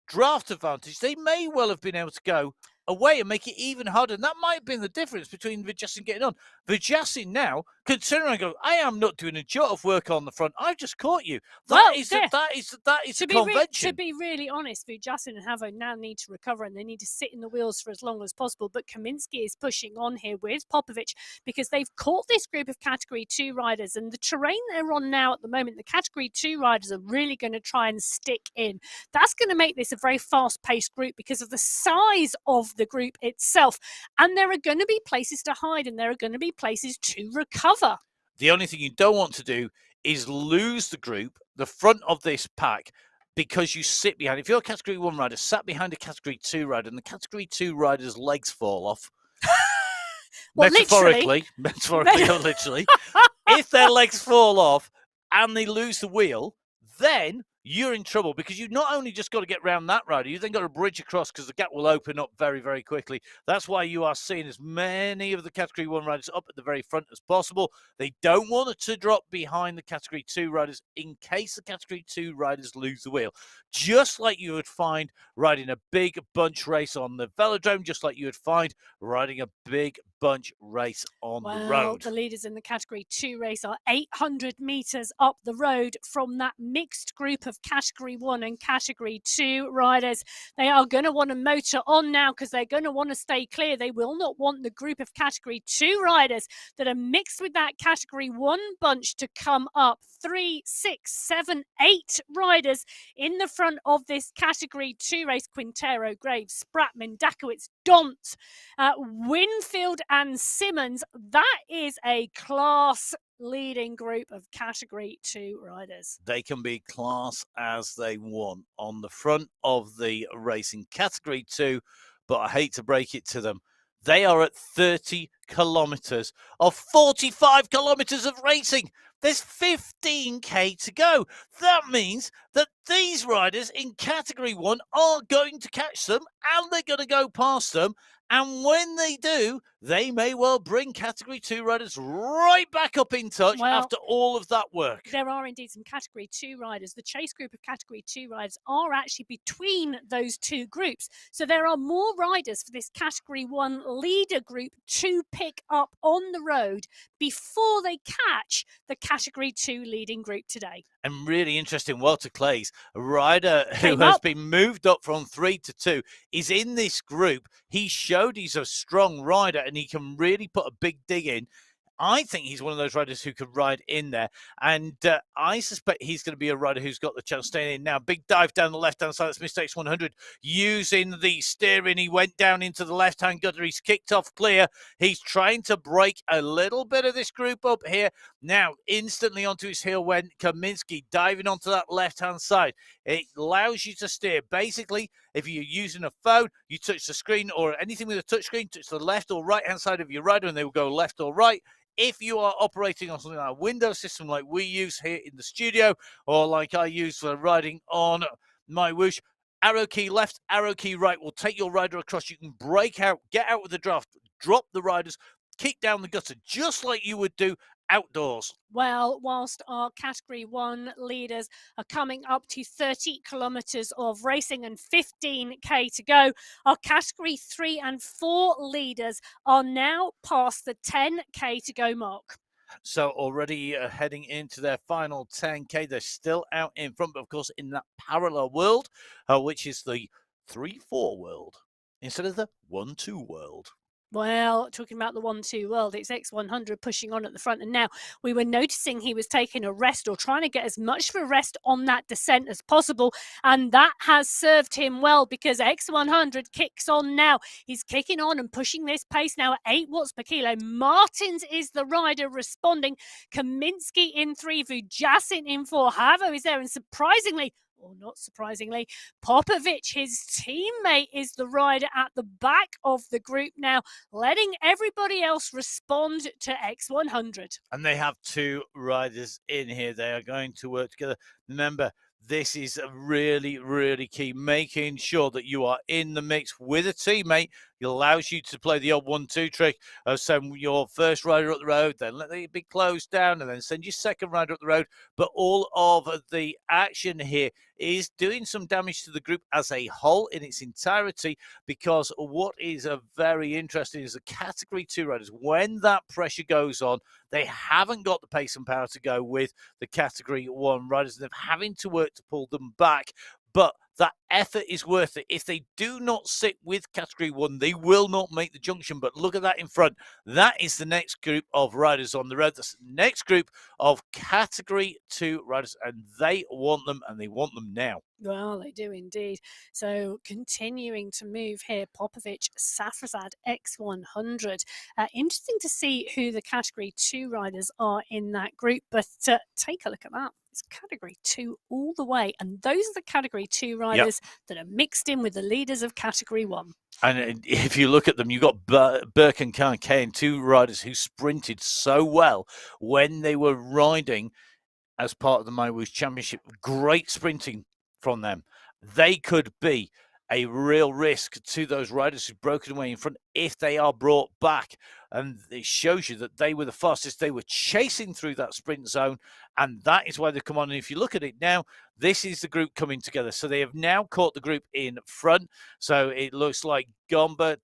draft advantage, they may well have been able to go away and make it even harder. And that might have been the difference between Vujasin getting on. Vujasin now can turn around and go, I am not doing a jot of work on the front. I've just caught you. That is a convention. To be really honest, Vujasin and Havo now need to recover and they need to sit in the wheels for as long as possible. But Kaminsky is pushing on here with Popovic because they've caught this group of Category 2 riders, and the terrain they're on now at the moment, the Category 2 riders are really going to try and stick in. That's going to make this a very fast-paced group because of the size of the group itself, and there are going to be places to hide and there are going to be places to recover. The only thing you don't want to do is lose the group, the front of this pack, because you sit behind. If you're a Category 1 rider, sat behind a Category 2 rider, and the Category 2 rider's legs fall off, well, metaphorically or literally, if their legs fall off and they lose the wheel, then you're in trouble because you've not only just got to get around that rider, you've then got to bridge across because the gap will open up very, very quickly. That's why you are seeing as many of the Category 1 riders up at the very front as possible. They don't want it to drop behind the Category 2 riders in case the Category 2 riders lose the wheel. Just like you would find riding a big bunch race on the velodrome, just like you would find riding a big bunch race on the road. The leaders in the Category 2 race are 800 metres up the road from that mixed group of Category 1 and Category 2 riders. They are going to want to motor on now because they're going to want to stay clear. They will not want the group of Category 2 riders that are mixed with that Category 1 bunch to come up. 3, 6, 7, 8 riders in the front of this Category 2 race. Quintero, Graves, Spratt, Mendakowicz, Dont, Winfield and Simmons. That is a class leading group of Category 2 riders. They can be class as they want on the front of the race in Category 2, but I hate to break it to them. They are at 30 kilometres of 45 kilometres of racing. There's 15k to go. That means that these riders in Category 1 are going to catch them and they're going to go past them. And when they do, they may well bring Category 2 riders right back up in touch after all of that work. There are indeed some Category 2 riders. The chase group of Category 2 riders are actually between those two groups. So there are more riders for this Category 1 leader group to pick up on the road before they catch the Category 2 leading group today. And really interesting, Walter Clays, a rider who has been moved up from 3 to 2, is in this group. He showed he's a strong rider and he can really put a big dig in. I think he's one of those riders who could ride in there. And I suspect he's going to be a rider who's got the chance of staying in. Now, big dive down the left-hand side. That's Mistakes 100. Using the steering, he went down into the left-hand gutter. He's kicked off clear. He's trying to break a little bit of this group up here. Now, instantly onto his heel went Kaminsky, diving onto that left-hand side. It allows you to steer. Basically, if you're using a phone, you touch the screen or anything with a touch screen, touch the left or right-hand side of your rider, and they will go left or right. If you are operating on something like a Windows system like we use here in the studio, or like I use for riding on MyWhoosh, arrow key left, arrow key right will take your rider across. You can break out, get out with the draft, drop the riders, kick down the gutter, just like you would do outdoors. Well, whilst our Category 1 leaders are coming up to 30 kilometres of racing and 15k to go, our Category 3 and 4 leaders are now past the 10k to go mark. So already heading into their final 10K, they're still out in front, but of course in that parallel world, which is the 3-4 world instead of the 1-2 world. Well, talking about the 1-2 world, it's X100 pushing on at the front. And now we were noticing he was taking a rest or trying to get as much of a rest on that descent as possible. And that has served him well because X100 kicks on now. He's kicking on and pushing this pace now at 8 watts per kilo. Martins is the rider responding. Kaminsky in 3, Vujacin in 4. Havo is there. And surprisingly, or not surprisingly, Popovic, his teammate, is the rider at the back of the group now, letting everybody else respond to X100. And they have 2 riders in here. They are going to work together. Remember, this is really, really key. Making sure that you are in the mix with a teammate. It allows you to play the old 1-2 trick of send your first rider up the road, then let it be closed down, and then send your second rider up the road. But all of the action here is doing some damage to the group as a whole in its entirety, because what is very interesting is the Category 2 riders, when that pressure goes on, they haven't got the pace and power to go with the Category 1 riders. They're having to work to pull them back, but that effort is worth it. If they do not sit with Category 1, they will not make the junction. But look at that in front. That is the next group of riders on the road. That's the next group of Category 2 riders, and they want them, and they want them now. Well, they do indeed. So continuing to move here, Popovic, Safrazad, X100. Interesting to see who the Category 2 riders are in that group, but take a look at that. It's Category 2 all the way, and those are the Category 2 riders that are mixed in with the leaders of Category 1. And if you look at them, you've got Burke and Kane, 2 riders who sprinted so well when they were riding as part of the MyWhoosh Championship. Great sprinting from them. They could be a real risk to those riders who've broken away in front if they are brought back. And it shows you that they were the fastest. They were chasing through that sprint zone, and that is why they've come on. And if you look at it now, this is the group coming together. So they have now caught the group in front. So it looks like Gombert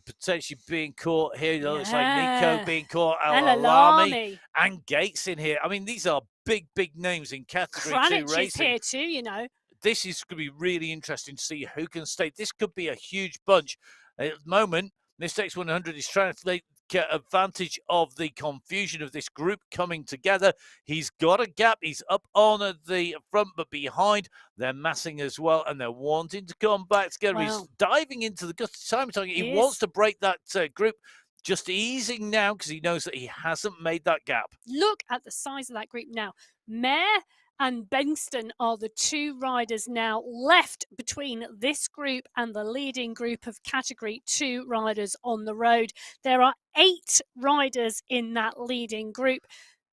potentially being caught here. It looks like Nico being caught, Al-Alami, and Gates in here. I mean, these are big, big names in Category 2 racing. Is here too, you know. This is going to be really interesting to see who can stay. This could be a huge bunch. At the moment, Mr. X100 is trying to take advantage of the confusion of this group coming together. He's got a gap. He's up on the front, but behind, they're massing as well, and they're wanting to come back together. Wow. He's diving into the gutted time. He wants to break that group. Just easing now because he knows that he hasn't made that gap. Look at the size of that group now. Mayer and Bengston are the 2 riders now left between this group and the leading group of Category 2 riders on the road. There are 8 riders in that leading group.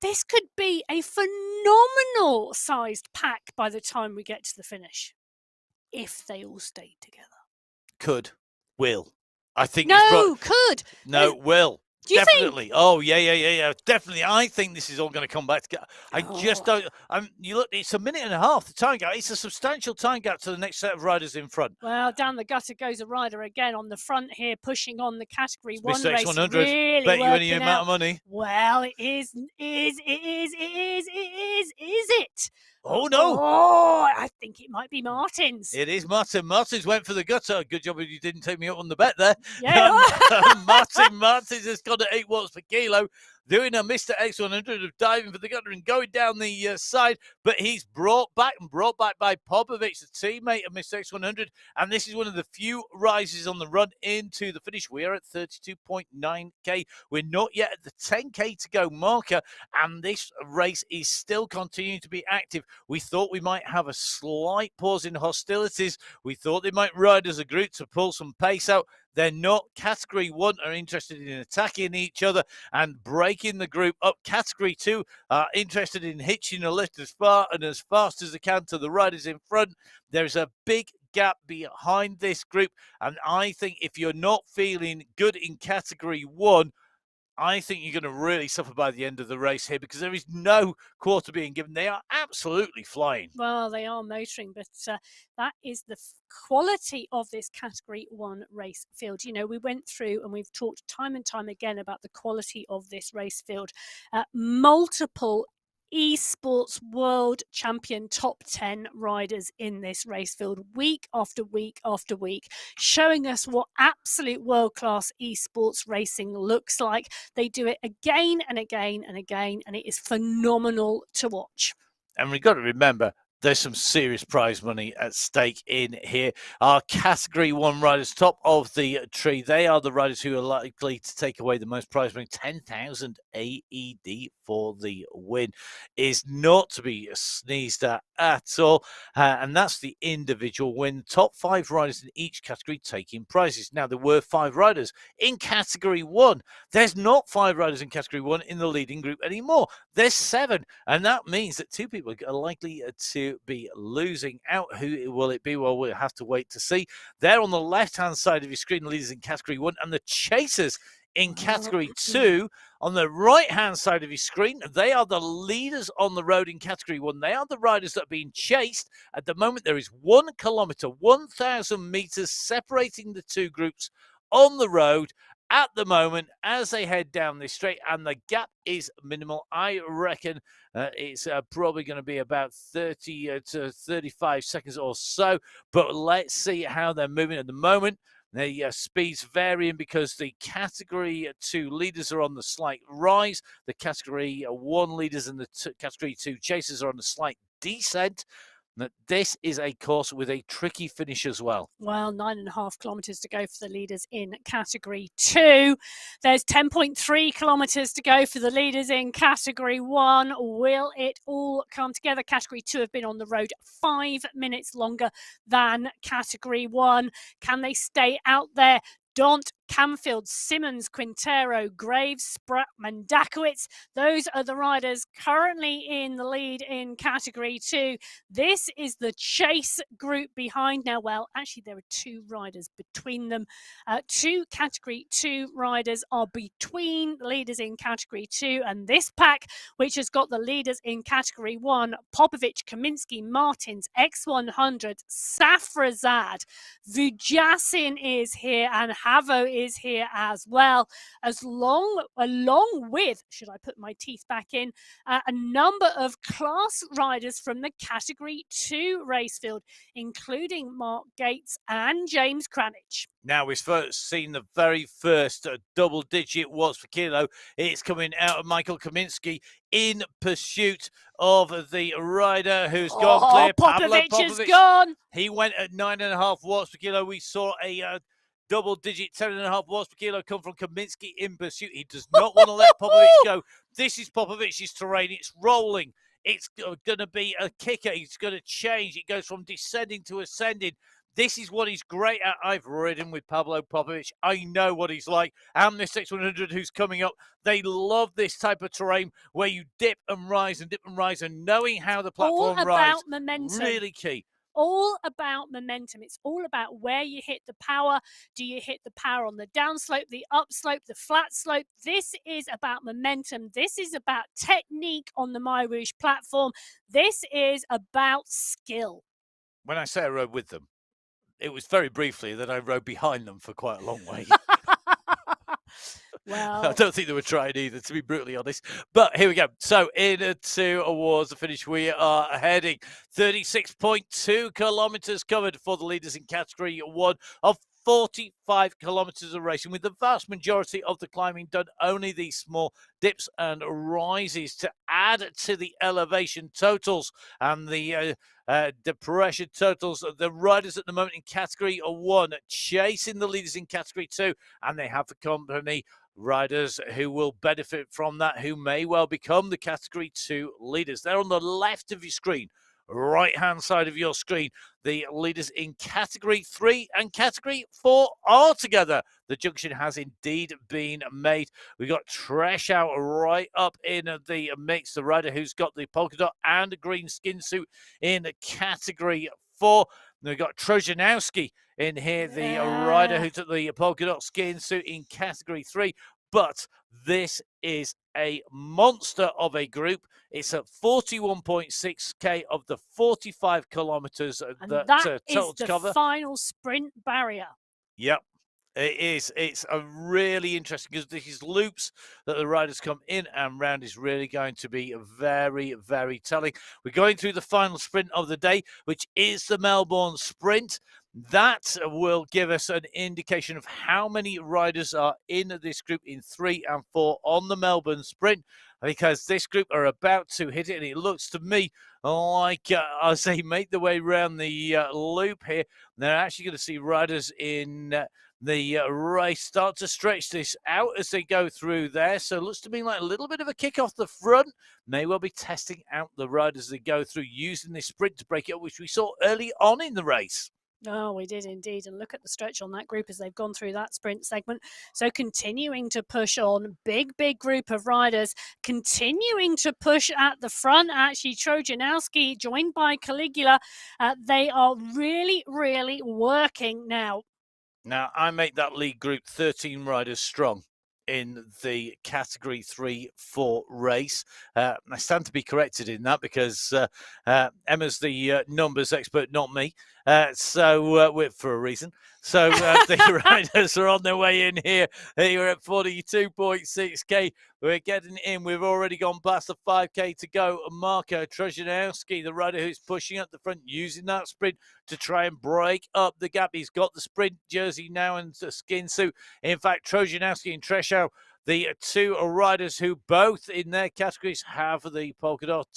This could be a phenomenal sized pack by the time we get to the finish, if they all stay together. Could. Will. I think could. No, will. Do you definitely think? Oh yeah, definitely. I think this is all going to come back together. I just don't. You look, it's a minute and a half, the time gap. It's a substantial time gap to the next set of riders in front. Well, down the gutter goes a rider again on the front here, pushing on the Category 1 Mr. race. X100, really bet you any working amount out. of money. Well, it is it? Oh no! Oh, I think it might be Martins. It is Martin. Martins went for the gutter. Good job you didn't take me up on the bet there. Yeah. Martins has got at 8 watts per kilo, doing a Mr. X100 of diving for the gutter and going down the side, but he's brought back by Popovic, the teammate of Mr. X100, and this is one of the few rises on the run into the finish. We are at 32.9k. We're not yet at the 10k to go marker, and this race is still continuing to be active. We thought we might have a slight pause in hostilities. We thought they might ride as a group to pull some pace out. They're not. Category 1 are interested in attacking each other and breaking the group up. Category 2 are interested in hitching a lift as far and as fast as they can to the riders in front. There's a big gap behind this group, and I think if you're not feeling good in Category 1, I think you're going to really suffer by the end of the race here because there is no quarter being given. They are absolutely flying. Well, they are motoring, but that is the quality of this Category 1 race field. You know, we went through and we've talked time and time again about the quality of this race field. Multiple esports world champion top 10 riders in this race field week after week after week, showing us what absolute world-class esports racing looks like. They do it again and again and again, and it is phenomenal to watch. And we've got to remember, there's some serious prize money at stake in here. Our Category 1 riders, top of the tree, they are the riders who are likely to take away the most prize money. 10,000 AED for the win is not to be sneezed at all. And that's the individual win. Top 5 riders in each category taking prizes. Now, there were 5 riders in Category 1. There's not 5 riders in Category 1 in the leading group anymore. There's 7. And that means that 2 people are likely to be losing out. Who will it be? Well, we'll have to wait to see. There on the left-hand side of your screen, the leaders in Category 1 and the chasers in Category 2. On the right-hand side of your screen, they are the leaders on the road in Category 1. They are the riders that are being chased. At the moment, there is 1 kilometre, 1,000 metres separating the 2 groups on the road at the moment as they head down this straight, and the gap is minimal. I reckon it's probably going to be about 30 to 35 seconds or so, but let's see how they're moving at the moment. The speed's varying because the Category 2 leaders are on the slight rise. The Category 1 leaders and the Category 2 chasers are on the slight descent. This is a course with a tricky finish as well. Well, 9.5 kilometres to go for the leaders in Category 2. There's 10.3 kilometres to go for the leaders in Category 1. Will it all come together? Category 2 have been on the road 5 minutes longer than Category 1. Can they stay out there? Daunt, Camfield, Simmons, Quintero, Graves, Spratt, Mandakowicz. Those are the riders currently in the lead in Category 2. This is the chase group behind now. Well, actually, there are 2 riders between them. 2 Category 2 riders are between the leaders in Category 2 and this pack, which has got the leaders in Category 1, Popovic, Kaminsky, Martins, X100, Safrazad, Vujasin is here, and Havo is here as well, along with, should I put my teeth back in, a number of class riders from the Category 2 race field, including Mark Gates and James Cranich. Now, we've seen the very first double-digit watts per kilo. It's coming out of Michael Kaminsky in pursuit of the rider who's gone clear. Popovic is gone. He went at 9.5 watts per kilo. We saw a double-digit 10.5 watts per kilo come from Kaminsky in pursuit. He does not want to let Popovic go. This is Popovic's terrain. It's rolling. It's going to be a kicker. He's going to change. It goes from descending to ascending. This is what he's great at. I've ridden with Pablo Popovic. I know what he's like. And this X100 who's coming up, they love this type of terrain where you dip and rise and dip and rise, and knowing how the platform rides. All about momentum. Really key. All about momentum. It's all about where you hit the power. Do you hit the power on the downslope, the upslope, the flat slope? This is about momentum. This is about technique on the MyWhoosh platform. This is about skill. When I say I rode with them, it was very briefly that I rode behind them for quite a long way. Well, I don't think they were trying either, to be brutally honest. But here we go. So towards the finish, we are heading 36.2 kilometres covered for the leaders in Category 1 of 45 kilometres of racing, with the vast majority of the climbing done only these small dips and rises to add to the elevation totals and the depression totals. The riders at the moment in Category 1 chasing the leaders in Category 2, and they have the company riders who will benefit from that, who may well become the Category 2 leaders. They're on the left of your screen, right-hand side of your screen. The leaders in Category 3 and Category 4 are together. The junction has indeed been made. We've got Tresh out right up in the mix, the rider who's got the polka dot and green skin suit in Category 4. And we've got Trojanowski in here, the rider who's at the polka dot skin suit in Category 3. But This is a monster of a group. It's at 41.6k of the 45 kilometers And that that is total to the cover. final sprint barrier. Yep. It is. It's a really interesting because these loops that the riders come in and round is really going to be very, very telling. We're going through the final sprint of the day, which is the Melbourne Sprint. That will give us an indication of how many riders are in this group in 3 and 4 on the Melbourne Sprint, because this group are about to hit it, and it looks to me like as they make their way around the loop here, they're actually going to see riders in the race start to stretch this out as they go through there. So it looks to me like a little bit of a kick off the front. May well be testing out the riders as they go through, using this sprint to break it up, which we saw early on in the race. Oh, we did indeed. And look at the stretch on that group as they've gone through that sprint segment. So continuing to push on, big group of riders, continuing to push at the front. Actually, Trojanowski joined by Caligula. They are really, really working now. Now, I make that lead group 13 riders strong in the category 3-4 race. I stand to be corrected in that because Emma's the numbers expert, not me. So for a reason. So the riders are on their way in here. You're at 42.6k. We're getting in. We've already gone past the 5k to go. Marco Trojanowski, the rider who's pushing up the front, using that sprint to try and break up the gap. He's got the sprint jersey now and the skin suit. In fact, Trojanowski and Treshow, the two riders who both in their categories have the polka dot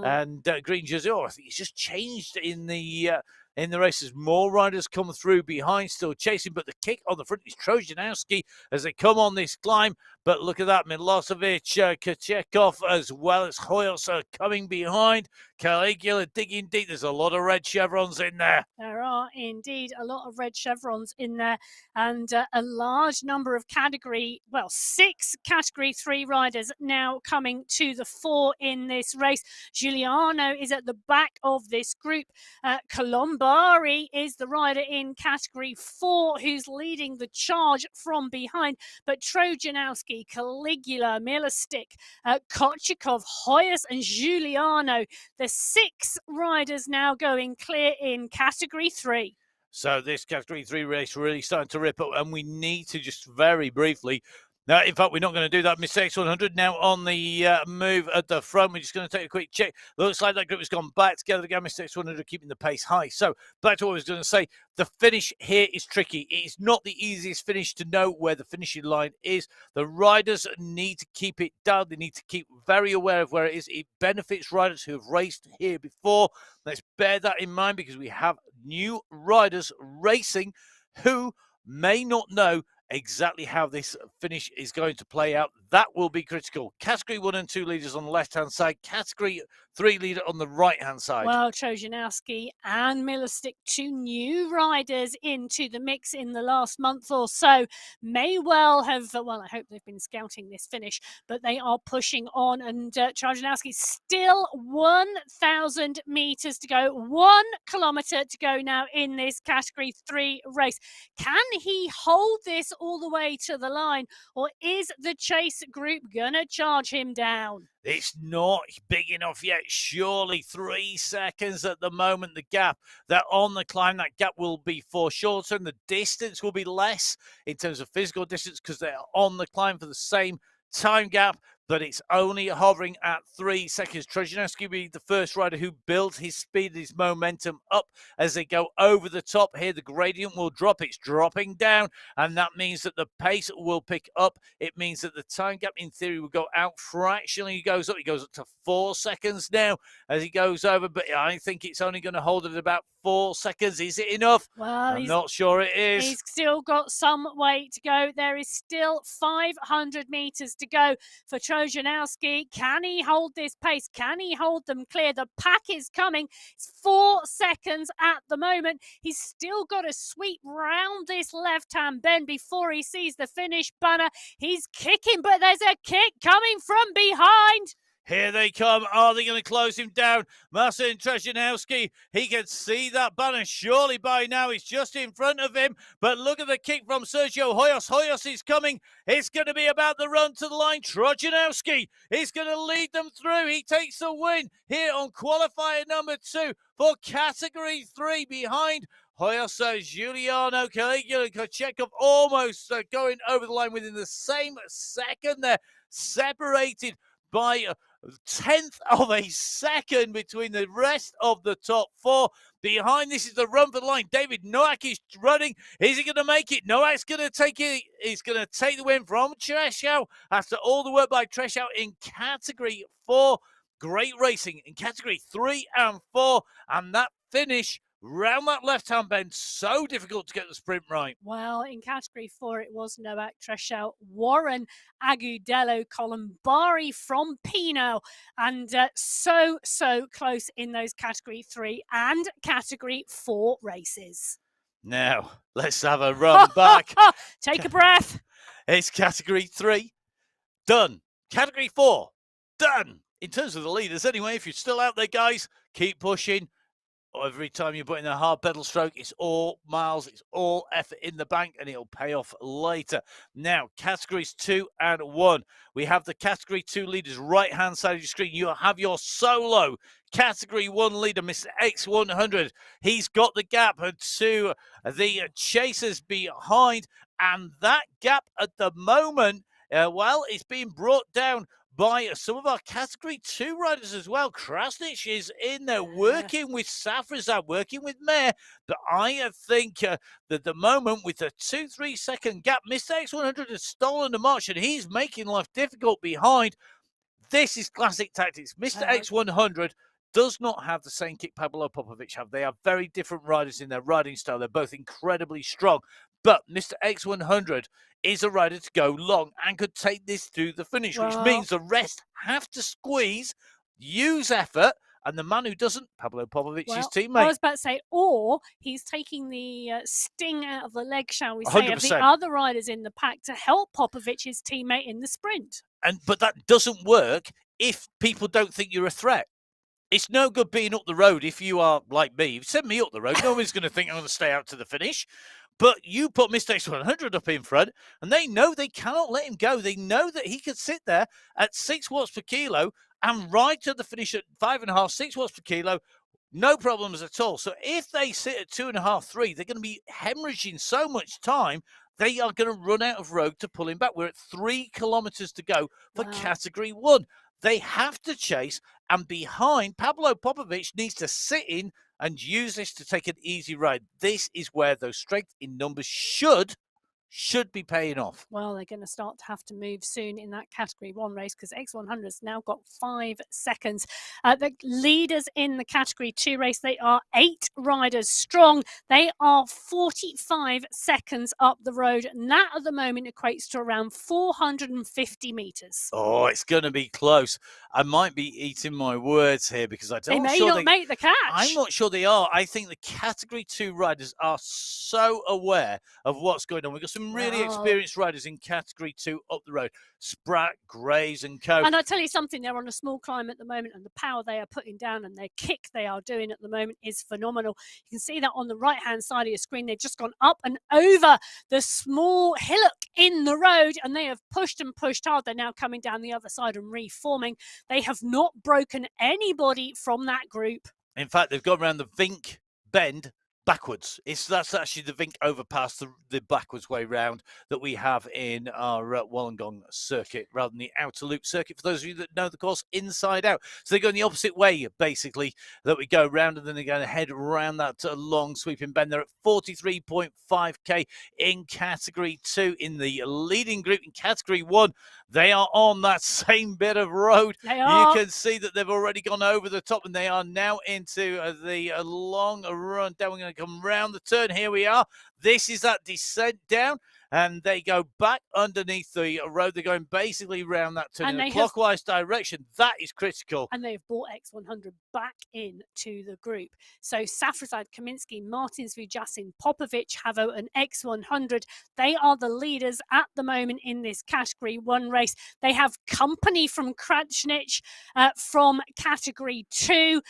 and green jersey. Oh, I think it's just changed in the races. More riders come through behind, still chasing, but the kick on the front is Trojanowski as they come on this climb. But look at that, Milosevic, Kachekov, as well as Hoyos are coming behind. Caligula digging deep. There's a lot of red chevrons in there. There are indeed a lot of red chevrons in there, and a large number of category, well, 6 category 3 riders now coming to the fore in this race. Giuliano is at the back of this group. Colombari is the rider in category 4 who's leading the charge from behind, but Trojanowski, Caligula, Milastic, Kochikov, Hoyos and Giuliano, the 6 riders now going clear in category 3. So this category 3 race really starting to rip up, and we need to just very briefly. Now, in fact, we're not going to do that. Mr. X100 now on the move at the front. We're just going to take a quick check. Looks like that group has gone back together again. Mr. X100 keeping the pace high. So back to what I was going to say. The finish here is tricky. It is not the easiest finish to know where the finishing line is. The riders need to keep it down. They need to keep very aware of where it is. It benefits riders who have raced here before. Let's bear that in mind because we have new riders racing who may not know exactly how this finish is going to play out. That will be critical. Category 1 and 2 leaders on the left-hand side. Category 3 leader on the right-hand side. Well, Trojanowski and Milastic, 2 new riders into the mix in the last month or so, may well have, well, I hope they've been scouting this finish, but they are pushing on, and Trojanowski still 1,000 meters to go, 1 kilometer to go now in this category 3 race. Can he hold this all the way to the line, or is the chase group gonna charge him down? It's not big enough yet. Surely 3 seconds at the moment, the gap. They're on the climb. That gap will be foreshortened. The distance will be less in terms of physical distance because they're on the climb for the same time gap, but it's only hovering at 3 seconds. Trojanowski will be the first rider who builds his speed, his momentum up as they go over the top. Here, the gradient will drop. It's dropping down, and that means that the pace will pick up. It means that the time gap, in theory, will go out fractionally. He goes up to 4 seconds now as he goes over, but I think it's only going to hold at about 4 seconds. Is it enough? Well, I'm not sure it is. He's still got some way to go. There is still 500 meters to go for Trojanowski. Can he hold this pace? Can he hold them clear? The pack is coming. It's 4 seconds at the moment. He's still got to sweep round this left-hand bend before he sees the finish banner. He's kicking, but there's a kick coming from behind. Here they come. Are they going to close him down? Marcin Trzecinowski, he can see that banner surely by now. He's just in front of him. But look at the kick from Sergio Hoyos. Hoyos is coming. It's going to be about the run to the line. Trzecinowski is going to lead them through. He takes the win here on qualifier number 2 for category 3 behind Hoyos, Giuliano Kochekov almost going over the line within the same second there, separated by 1/10 of a second between the rest of the top 4. Behind this is the run for the line. David Nowak is running. Is he going to make it? Nowak's going to take it. He's going to take the win from Trzecinowski after all the work by Trzecinowski in category 4. Great racing in category 3 and 4. And that finish round that left-hand bend, so difficult to get the sprint right. Well, in category 4, it was Novak Treshel, Warren Agudelo, Columbari from Pino, and so close in those category 3 and category 4 races. Now, let's have a run back. Take a breath. It's category 3, done. Category 4, done. In terms of the leaders, anyway, if you're still out there, guys, keep pushing. Every time you put in a hard pedal stroke, it's all miles, it's all effort in the bank, and it'll pay off later. Now, categories 2 and 1. We have the category 2 leaders right-hand side of your screen. You have your solo category 1 leader, Mr. X100. He's got the gap to the chasers behind, and that gap at the moment, well, it's being brought down by some of our category 2 riders as well. Krasnich is in there working with Safrazad, working with Mayer. But I think that at the moment, with a 2-3 second gap, Mr. X100 has stolen the march and he's making life difficult behind. This is classic tactics. Mr. X100 does not have the same kick Pablo Popovic have. They are very different riders in their riding style. They're both incredibly strong. But Mr. X100 is a rider to go long and could take this to the finish, which means the rest have to squeeze, use effort, and the man who doesn't, Pablo Popovic's teammate. I was about to say, or he's taking the sting out of the leg, shall we say, 100%. of the other riders in the pack to help Popovic's teammate in the sprint. But that doesn't work if people don't think you're a threat. It's no good being up the road if you are like me. Send me up the road. No one's going to think I'm going to stay out to the finish. But you put Mr. X100 up in front, and they know they cannot let him go. They know that he could sit there at 6 watts per kilo and ride to the finish at 5.5, 6 watts per kilo, no problems at all. So if they sit at 2.5, 3, they're going to be hemorrhaging so much time, they are going to run out of road to pull him back. We're at 3 kilometers to go for category 1. They have to chase, and behind, Pablo Popovic needs to sit in and use this to take an easy ride. This is where those strength in numbers should be paying off. Well, they're going to start to have to move soon in that category 1 race because X100's now got 5 seconds. The leaders in the category 2 race, they are 8 riders strong. They are 45 seconds up the road, and that at the moment equates to around 450 meters. Oh, it's going to be close. I might be eating my words here because I don't. They may not make the catch. I'm not sure they are. I think the category 2 riders are so aware of what's going on. We've got some really experienced riders in category 2 up the road. Spratt, Graves and co. And I tell you something, they're on a small climb at the moment, and the power they are putting down and their kick they are doing at the moment is phenomenal. You can see that on the right-hand side of your screen. They've just gone up and over the small hillock in the road, and they have pushed and pushed hard. They're now coming down the other side and reforming. They have not broken anybody from that group. In fact, they've gone around the Vink bend backwards. That's actually the Vink overpass, the backwards way round that we have in our Wollongong circuit rather than the outer loop circuit, for those of you that know the course inside out. So they're going the opposite way, basically, that we go round, and then they're going to head around that long sweeping bend. They're at 43.5k in category 2 in the leading group. In category 1, they are on that same bit of road. They are. You can see that they've already gone over the top, and they are now into the long run down. We're going to come round the turn. Here we are. This is that descent down, and they go back underneath the road. They're going basically around that turn in a clockwise direction. That is critical. And they have brought X100 back into the group. So Safrazad, Kaminsky, Martins, Vujasin, Popovic, Havo, and X100, they are the leaders at the moment in this Category 1 race. They have company from Krajnic from Category 2.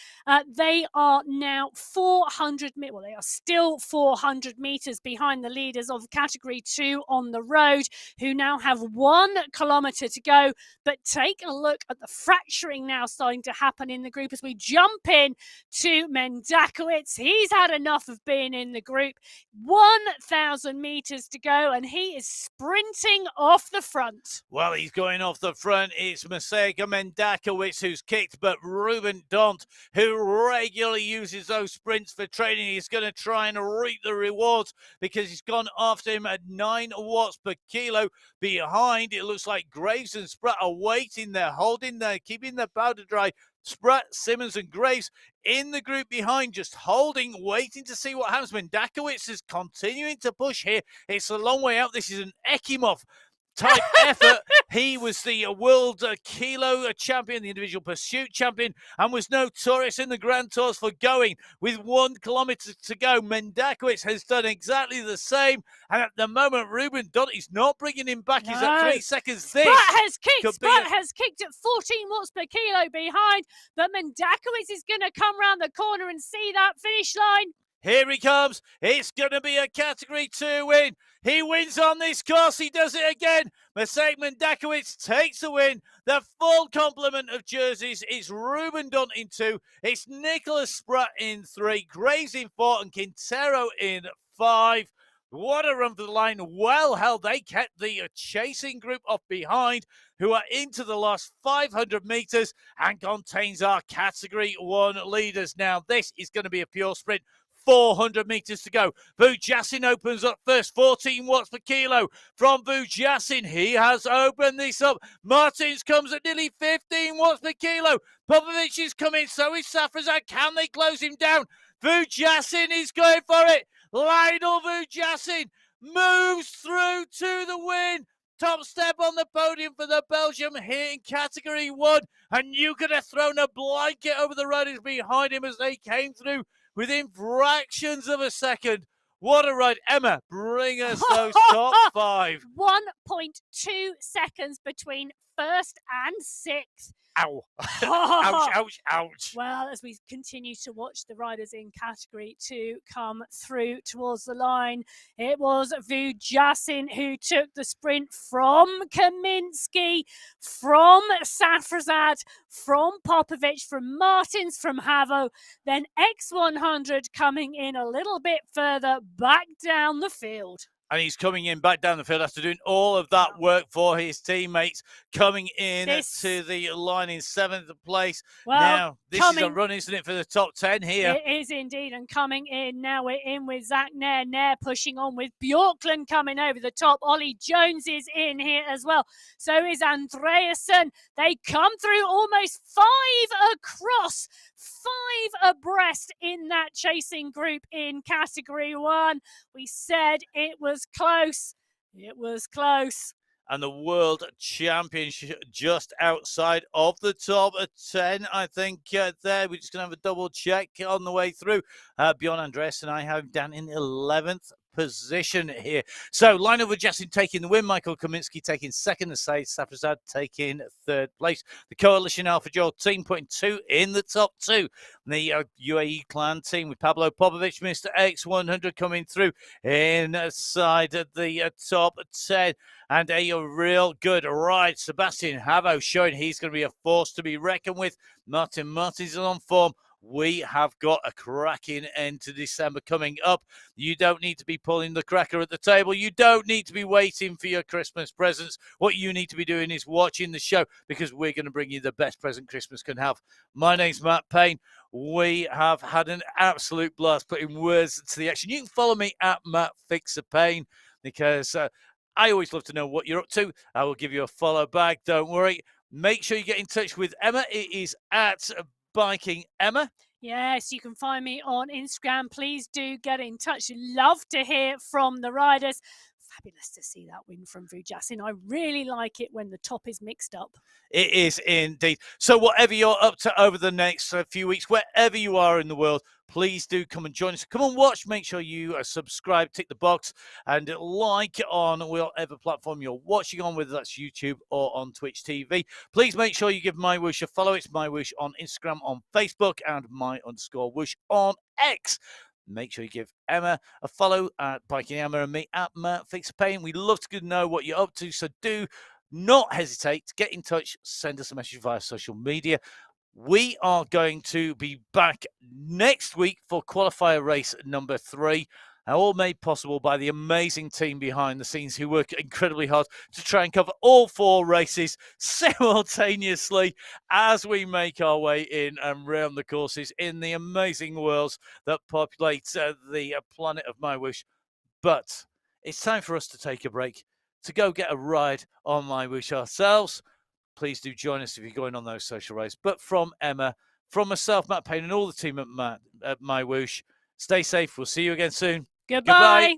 They are now 400 meters. Well, they are still 400 meters behind the leaders of Category 2 on the road, who now have 1 kilometer to go. But take a look at the fracturing now starting to happen in the group as we jump in to Mendakowicz. He's had enough of being in the group. 1,000 meters to go, and he is sprinting off the front. Well, he's going off the front. It's Masega Mendakowicz who's kicked, but Ruben Dont, who regularly uses those sprints for training, is going to try and reap the rewards because he's gone after him at 9 watts per kilo. Behind, it looks like Graves and Spratt are waiting there, holding there, keeping their powder dry. Spratt, Simmons and Graves in the group behind, just holding, waiting to see what happens. Mendakowicz is continuing to push here. It's a long way out. This is an Ekimov type effort. He was the world kilo champion, the individual pursuit champion, and was notorious in the Grand Tours for going with 1 kilometer to go. Mendakowicz has done exactly the same, and at the moment, Ruben Dont is not bringing him back. He's at 3 seconds. Spratt has kicked at 14 watts per kilo behind, but Mendakowicz is going to come round the corner and see that finish line. Here he comes. It's going to be a Category 2 win. He wins on this course. He does it again. Masek Mendakowicz takes the win. The full complement of jerseys. It's Ruben Dont in 2. It's Nicholas Spratt in 3. Graves in 4 and Quintero in 5. What a run for the line. Well held. They kept the chasing group off behind, who are into the last 500 meters and contains our Category 1 leaders. Now, this is going to be a pure sprint. 400 meters to go. Vujasin opens up first, 14 watts per kilo from Vujasin. He has opened this up. Martins comes at nearly 15 watts per kilo. Popovic is coming, so is Safrazad. Can they close him down? Vujasin is going for it. Lionel Vujasin moves through to the win. Top step on the podium for the Belgium here in Category 1. And you could have thrown a blanket over the riders behind him as they came through within fractions of a second. What a ride. Emma, bring us those top 5. 1.2 seconds between first and 6th. Ow. Ouch, ouch, ouch. Well, as we continue to watch the riders in Category 2 come through towards the line, it was Vujasin who took the sprint from Kaminsky, from Safrazad, from Popovic, from Martins, from Havo, then X100 coming in a little bit further back down the field. And he's coming in back down the field after doing all of that work for his teammates, coming in to the line in 7th place. Well, now, this is a run, isn't it, for the top 10 here? It is indeed. And coming in now, we're in with Zach Nair. Nair pushing on with Bjorklund coming over the top. Ollie Jones is in here as well. So is Andreasen. They come through almost 5 across, 5 abreast in that chasing group in Category 1. We said it was close. It was close. And the World Championship just outside of the top 10, I think, there. We're just going to have a double check on the way through. Bjorn Andres and I have down in 11th position here. So Lionel Vujasin taking the win, Michael Kaminsky taking 2nd, Assaid Safrazad taking 3rd place. The Coalition Alpha Joel team putting 2 in the top 2. The UAE clan team with Pablo Popovic, Mr. X100 coming through inside the top 10. And a real good ride. Sebastian Havo showing he's going to be a force to be reckoned with. Martin Martins is on form. We have got a cracking end to December coming up. You don't need to be pulling the cracker at the table. You don't need to be waiting for your Christmas presents. What you need to be doing is watching the show, because we're going to bring you the best present Christmas can have. My name's Matt Payne. We have had an absolute blast putting words to the action. You can follow me at Matt Fixer Payne, because I always love to know what you're up to. I will give you a follow back. Don't worry. Make sure you get in touch with Emma. It is at Biking Emma. Yes, you can find me on Instagram. Please do get in touch. Love to hear from the riders. Fabulous to see that win from Vujasin. I really like it when the top is mixed up. It is indeed. So whatever you're up to over the next few weeks, wherever you are in the world, please do come and join us. Come and watch. Make sure you subscribe, tick the box, and like on whatever platform you're watching on, whether that's YouTube or on Twitch TV. Please make sure you give MyWhoosh a follow. It's MyWhoosh on Instagram, on Facebook, and my_whoosh on X. Make sure you give Emma a follow at Biking Emma and me at Matt Fix Pain. We'd love to know what you're up to, so do not hesitate to get in touch. Send us a message via social media. We are going to be back next week for qualifier race number 3. All made possible by the amazing team behind the scenes who work incredibly hard to try and cover all 4 races simultaneously as we make our way in and round the courses in the amazing worlds that populate the planet of MyWhoosh. But it's time for us to take a break, to go get a ride on MyWhoosh ourselves. Please do join us if you're going on those social races. But from Emma, from myself, Matt Payne, and all the team at MyWhoosh, stay safe. We'll see you again soon. Goodbye.